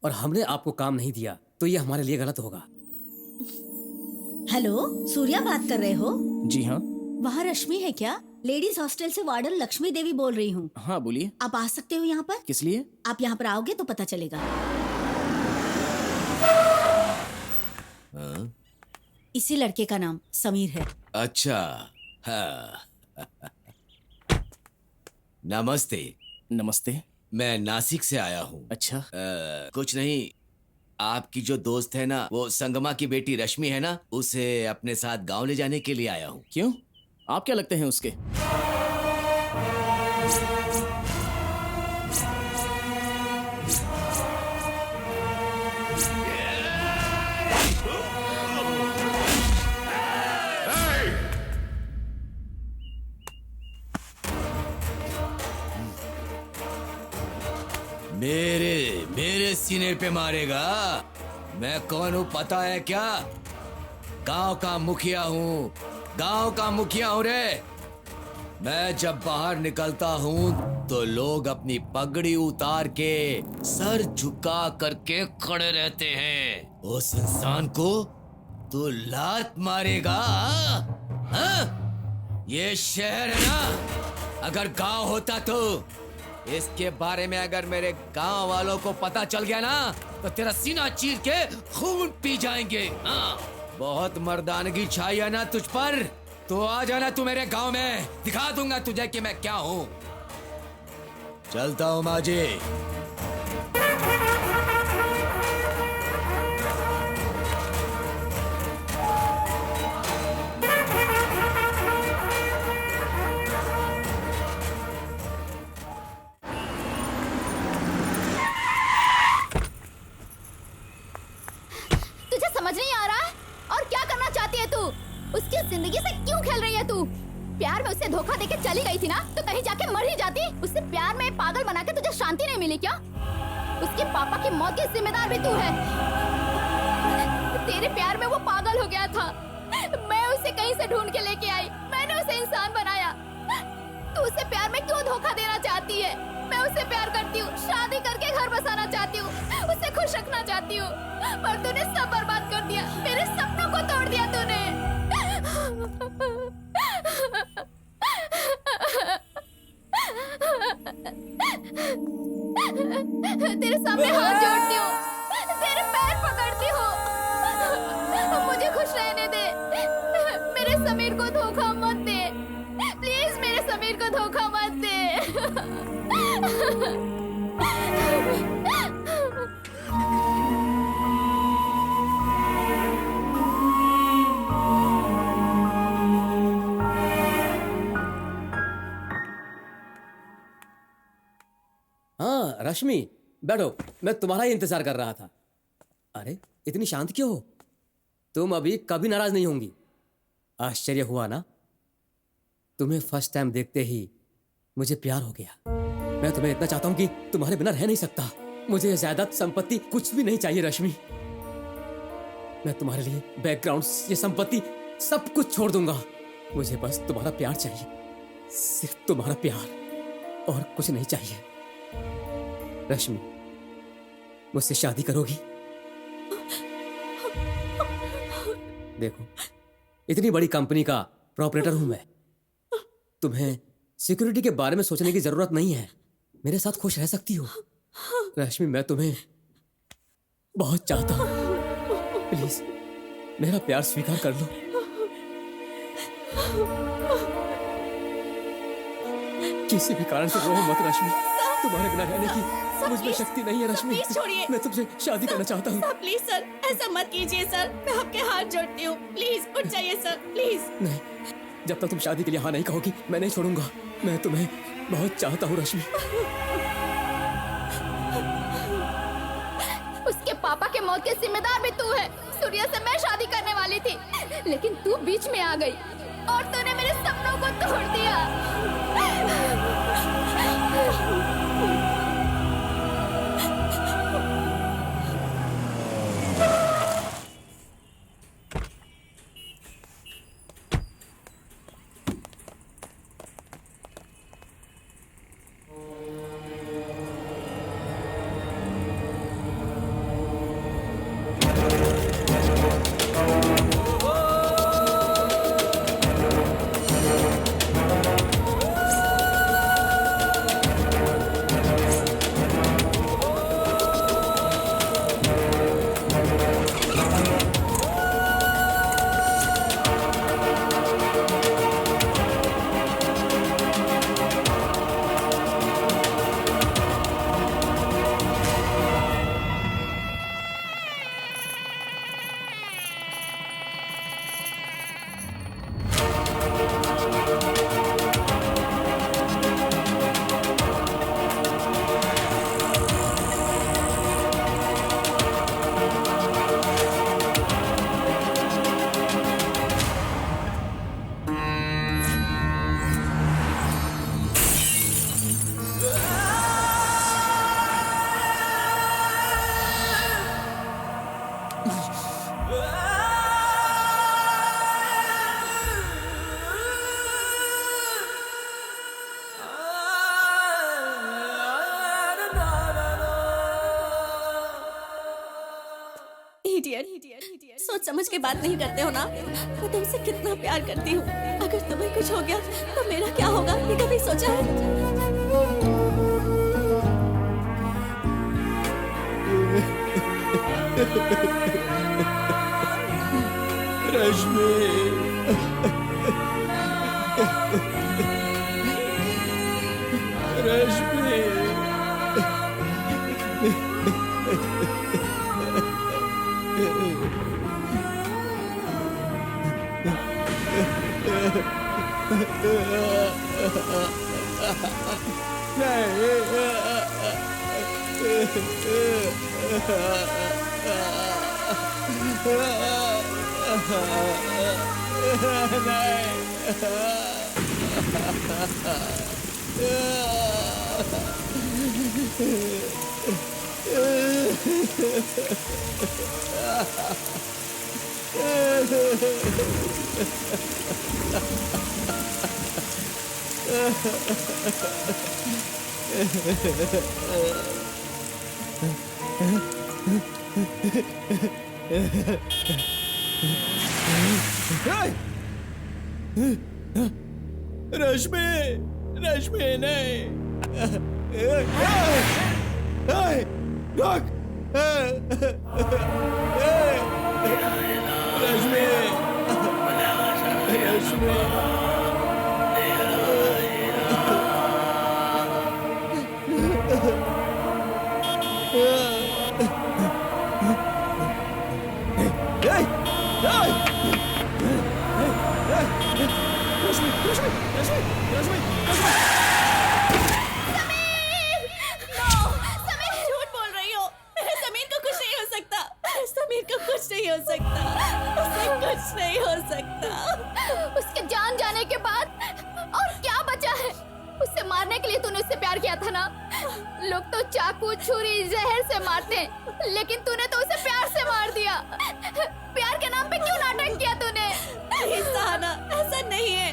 और हमने आपको काम नहीं दिया, तो ये हमारे लिए गलत होगा। हेलो, सूर्या बात कर रहे हो? जी हाँ। वहाँ रश्मि है क्या? लेडीज हॉस्टल से वार्डन लक्ष्मी देवी बोल रही हूँ। हाँ बोलिए। आप आ सकते हो यहाँ पर? किस लिए? आप यहाँ पर आओगे तो पता चलेगा। इसी लड़के का नाम समीर है। अच्छा, हाँ। नमस्ते। नमस्ते। मैं नासिक से आया हूँ। अच्छा। कुछ नहीं, आपकी जो दोस्त है ना, वो संगमा की बेटी रश्मि है ना, उसे अपने साथ गांव ले जाने के लिए आया हूँ। क्यों? आप क्या लगते हैं उसके? मेरे सीने पे मारेगा? मैं कौन हूँ पता है क्या? गांव का मुखिया हूँ, गांव का मुखिया हूँ रे। मैं जब बाहर निकलता हूँ तो लोग अपनी पगड़ी उतार के सर झुका करके खड़े रहते हैं। उस इंसान को तू लात मारेगा? हाँ? ये शहर है ना, अगर गांव होता तो इसके बारे में अगर मेरे गांव वालों को पता चल गया ना तो तेरा सीना चीर के खून पी जाएंगे। हाँ, बहुत मर्दानगी छाई है ना तुझ पर, तो आ जाना तू मेरे गांव में, दिखा दूंगा तुझे कि मैं क्या हूँ। चलता हूँ माजी। तुझे समझ नहीं आ रहा है? और क्या करना चाहती है तू? उसकी जिंदगी से क्यों खेल रही है तू? प्यार में उसे धोखा देके चली गई थी ना, तो कहीं जाके मर ही जाती। उससे प्यार में पागल बना के तुझे शांति नहीं मिली क्या? उसके पापा की मौत की जिम्मेदार भी तू है। तेरे प्यार में वो पागल हो गया था, मैं उसे कहीं से ढूंढ के लेके आई, मैंने उसे इंसान बनाया। तू उसे प्यार में क्यों धोखा देना चाहती है? मैं उससे प्यार करती हूँ, शादी करके घर बसाना चाहती हूँ, उसे खुश रखना चाहती हूँ, पर तूने सब बर्बाद कर दिया, मेरे सपनों को तोड़ दिया तूने। तेरे सामने हाथ जोड़ती हूँ, तेरे पैर पकड़ती हूँ, मुझे खुश रहने दे। मेरे समीर को धोखा मत दे, प्लीज मेरे समीर को धोखा मत दे। हाँ रश्मि, बैठो, मैं तुम्हारा ही इंतजार कर रहा था। अरे इतनी शांत क्यों हो? तुम अभी कभी नाराज नहीं होंगी। आश्चर्य हुआ ना? तुम्हें फर्स्ट टाइम देखते ही मुझे प्यार हो गया। मैं तुम्हें इतना चाहता हूं कि तुम्हारे बिना रह नहीं सकता। मुझे ये जायदाद संपत्ति कुछ भी नहीं चाहिए रश्मि। मैं तुम्हारे लिए बैकग्राउंड, ये संपत्ति सब कुछ छोड़ दूंगा। मुझे बस तुम्हारा प्यार चाहिए, सिर्फ तुम्हारा प्यार, और कुछ नहीं चाहिए। रश्मि, मुझसे शादी करोगी? देखो, इतनी बड़ी कंपनी का प्रोपरेटर हूं मैं। तुम्हें सिक्योरिटी के बारे में सोचने की जरूरत नहीं है। मेरे साथ खुश रह सकती हो। रश्मि, मैं तुम्हें बहुत चाहता हूं। प्लीज मेरा प्यार स्वीकार कर लो। किसी भी कारण से रो मत रश्मि। तुम्हारे बिना रहने की मुझ में शक्ति नहीं है रश्मि। प्लीज छोड़िए। मैं तुमसे शादी करना चाहता हूँ। प्लीज सर, ऐसा मत कीजिए सर, मैं आपके हाथ जोड़ती हूँ। प्लीज उठ जाइए सर, प्लीज। नहीं, जब तक तुम शादी के लिए हाँ नहीं कहोगी मैं नहीं छोड़ूंगा। मैं तुम्हें बहुत चाहता हूँ रश्मि। उसके पापा के मौत के जिम्मेदार भी तू है। सूर्या से मैं शादी करने वाली थी, लेकिन तू बीच में आ गई और तूने मेरे सपनों को तोड़ दिया। सोच समझ के बात नहीं करते हो ना? मैं तुमसे कितना प्यार करती हूँ। अगर तुम्हें कुछ हो गया तो मेरा क्या होगा, ये कभी सोचा है? रश्मि, रश्मि नहीं। रुक। रश्मि, रश्मि। प्यार किया था ना। लोग तो चाकू छुरी जहर से मारते हैं, लेकिन तूने तो उसे प्यार से मार दिया। प्यार के नाम पे क्यों नाटक किया तूने? नहीं सहाना, ऐसा नहीं है,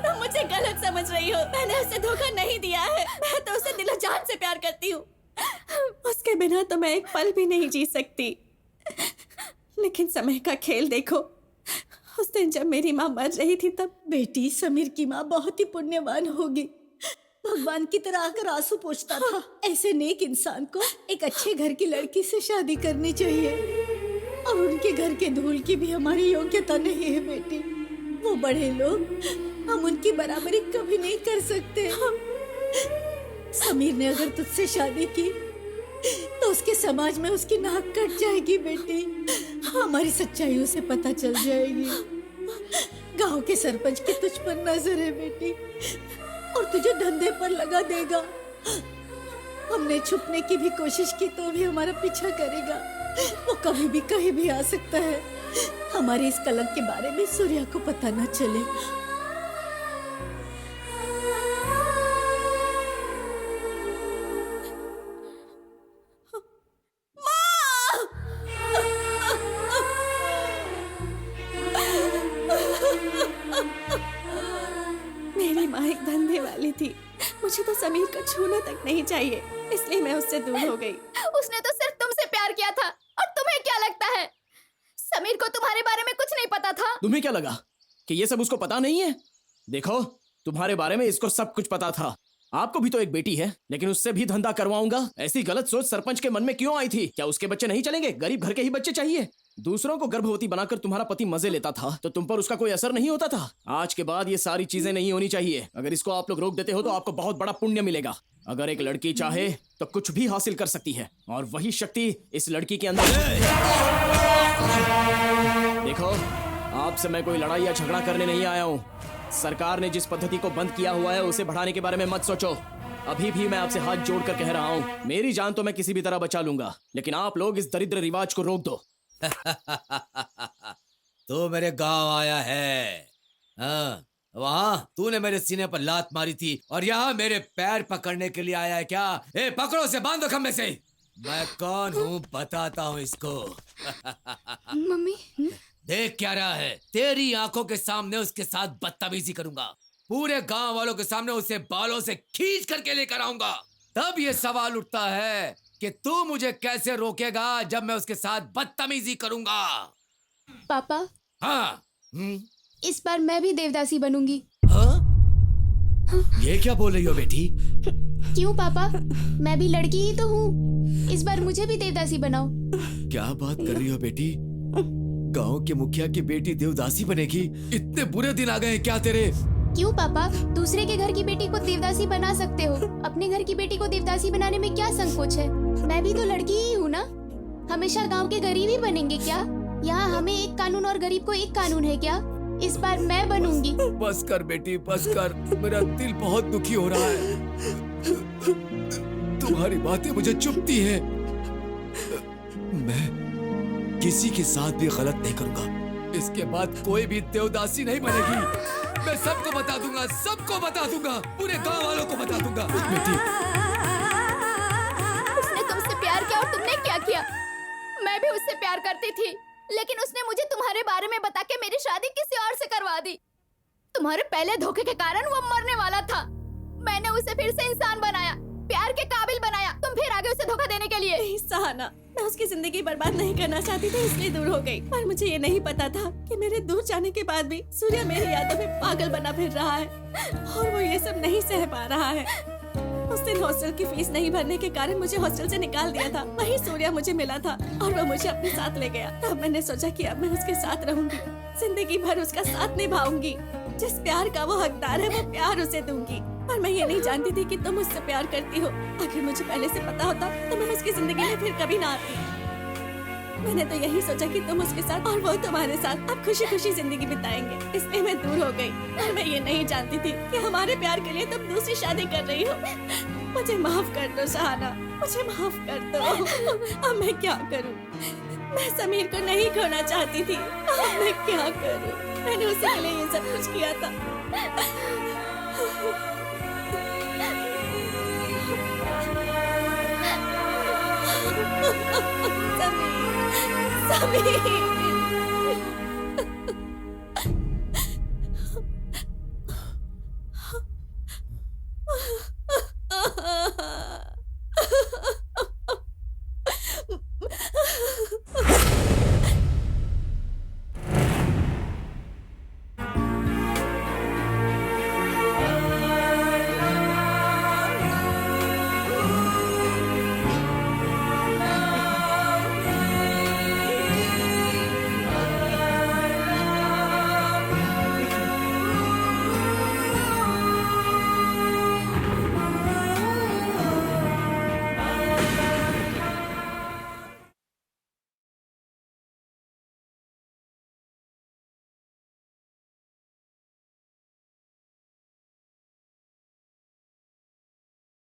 तुम मुझे गलत समझ रही हो। मैंने उसे धोखा नहीं दिया है, मैं तो उसे दिलो जान से प्यार करती हूँ। उसके बिना तो मैं एक पल भी नहीं जी सकती। लेकिन समय का खेल देखो, उस दिन जब मेरी माँ मर रही थी तब बेटी समीर की माँ बहुत ही पुण्यवान होगी, भगवान की तरह आकर आंसू पोंछता था। ऐसे नेक इंसान को एक अच्छे घर की लड़की से शादी करनी चाहिए, और उनके घर के धूल की भी हमारी योग्यता नहीं है बेटी। वो बड़े लोग, हम उनकी बराबरी कभी नहीं कर सकते। समीर ने अगर तुझसे शादी की तो उसके समाज में उसकी नाक कट जाएगी बेटी, हमारी सच्चाई उसे पता चल जाएगी। गांव के सरपंच की तुझ पर नजर है बेटी, और तुझे धंधे पर लगा देगा। हमने छुपने की भी कोशिश की तो भी हमारा पीछा करेगा। वो कभी भी कहीं भी आ सकता है। हमारे इस कलंक के बारे में सूर्या को पता न चले। मेरी माँ एक धंधे वाली थी, मुझे तो समीर को छूना तक नहीं चाहिए, इसलिए मैं उससे दूर हो गई। उसने तो सिर्फ तुमसे प्यार किया था, और तुम्हें क्या लगता है समीर को तुम्हारे बारे में कुछ नहीं पता था? तुम्हें क्या लगा कि ये सब उसको पता नहीं है? देखो, तुम्हारे बारे में इसको सब कुछ पता था। आपको भी तो एक बेटी है, लेकिन उससे भी धंधा करवाऊंगा, ऐसी गलत सोच सरपंच के मन में क्यों आई थी? क्या उसके बच्चे नहीं चलेंगे? गरीब घर के ही बच्चे चाहिए। दूसरों को गर्भवती बनाकर तुम्हारा पति मजे लेता था तो तुम पर उसका कोई असर नहीं होता था। आज के बाद ये सारी चीजें नहीं होनी चाहिए। अगर इसको आप लोग रोक देते हो तो आपको बहुत बड़ा पुण्य मिलेगा। अगर एक लड़की चाहे तो कुछ भी हासिल कर सकती है, और वही शक्ति इस लड़की के अंदर। देखो, आपसे मैं कोई लड़ाई या झगड़ा करने नहीं आया हूँ। सरकार ने जिस पद्धति को बंद किया हुआ है उसे बढ़ाने के बारे में मत सोचो। अभी भी मैं आपसे हाथ जोड़कर कह रहा हूँ, मेरी जान तो मैं किसी भी तरह बचा लूंगा, लेकिन आप लोग इस दरिद्र रिवाज को रोक दो। तो मेरे गांव आया है, हाँ, वहाँ तूने मेरे सीने पर लात मारी थी, और यहाँ मेरे पैर पकड़ने के लिए आया है क्या? ए, पकड़ो से, बांधो खम्भे से। मैं कौन हूँ बताता हूँ इसको। मम्मी, देख क्या रहा है? तेरी आंखों के सामने उसके साथ बदतमीजी करूंगा। पूरे गांव वालों के सामने उसे बालों से खींच करके लेकर आऊंगा। तब ये सवाल उठता है कि तू मुझे कैसे रोकेगा जब मैं उसके साथ बदतमीजी करूंगा? पापा, हाँ, इस बार मैं भी देवदासी बनूंगी। हाँ? ये क्या बोल रही हो बेटी? क्यों पापा, मैं भी लड़की ही तो हूँ, इस बार मुझे भी देवदासी बनाओ। क्या बात कर रही हो बेटी? गांव के मुखिया की बेटी देवदासी बनेगी? इतने बुरे दिन आ गए हैं क्या तेरे? क्यों पापा, दूसरे के घर की बेटी को देवदासी बना सकते हो, अपने घर की बेटी को देवदासी बनाने में क्या संकोच है? मैं भी तो लड़की ही हूँ ना। हमेशा गांव के गरीब ही बनेंगे क्या? यहाँ हमें एक कानून और गरीब को एक कानून है क्या? इस बार मैं बनूंगी। बस कर बेटी, बस कर, मेरा दिल बहुत दुखी हो रहा है। तुम्हारी बातें मुझे चुभती हैं। मैं किसी के साथ भी गलत नहीं करूंगा। इसके बाद कोई भी देवदासी नहीं बनेगी। मैं सबको बता दूंगा, सबको बता दूंगा, पूरे गांव वालों को बता दूंगा। बेटी, उसने तुमसे प्यार किया और तुमने क्या किया? मैं भी उससे प्यार करती थी, लेकिन उसने मुझे तुम्हारे बारे में बता के मेरी शादी किसी और से करवा दी। तुम्हारे पहले धोखे के कारण वो मरने वाला था। मैंने उसे फिर से इंसान बनाया, प्यार के काबिल बनाया। तुम फिर आगे उसे धोखा देने के लिए। नहीं सहाना, मैं उसकी जिंदगी बर्बाद नहीं करना चाहती थी, इसलिए दूर हो गई। पर मुझे ये नहीं पता था कि मेरे दूर जाने के बाद भी सूर्या मेरी यादों में पागल बना फिर रहा है, और वो ये सब नहीं सह पा रहा है। उस दिन हॉस्टल की फीस नहीं भरने के कारण मुझे हॉस्टल से निकाल दिया था। वहीं सूर्या मुझे मिला था और वो मुझे अपने साथ ले गया। तब मैंने सोचा कि अब मैं उसके साथ रहूंगी, जिंदगी भर उसका साथ निभाऊंगी। जिस प्यार का वो हकदार है वो प्यार उसे दूंगी। पर मैं ये नहीं जानती थी कि तुम मुझसे प्यार करती हो। अगर मुझे पहले से पता होता तो मैं उसकी जिंदगी में फिर कभी ना आती। मैंने तो यही सोचा कि तुम उसके साथ और वो तुम्हारे साथ अब खुशी खुशी जिंदगी बिताएंगे, इसलिए मैं दूर हो गई। और मैं ये नहीं जानती थी कि हमारे प्यार के लिए तुम दूसरी शादी कर रही हो। मुझे माफ कर दो सहाना, मुझे माफ कर दो। अब मैं क्या करूं? मैं समीर को नहीं खोना चाहती थी, अब मैं क्या करूं? मैंने उसी के लिए ये सब कुछ किया था। समीर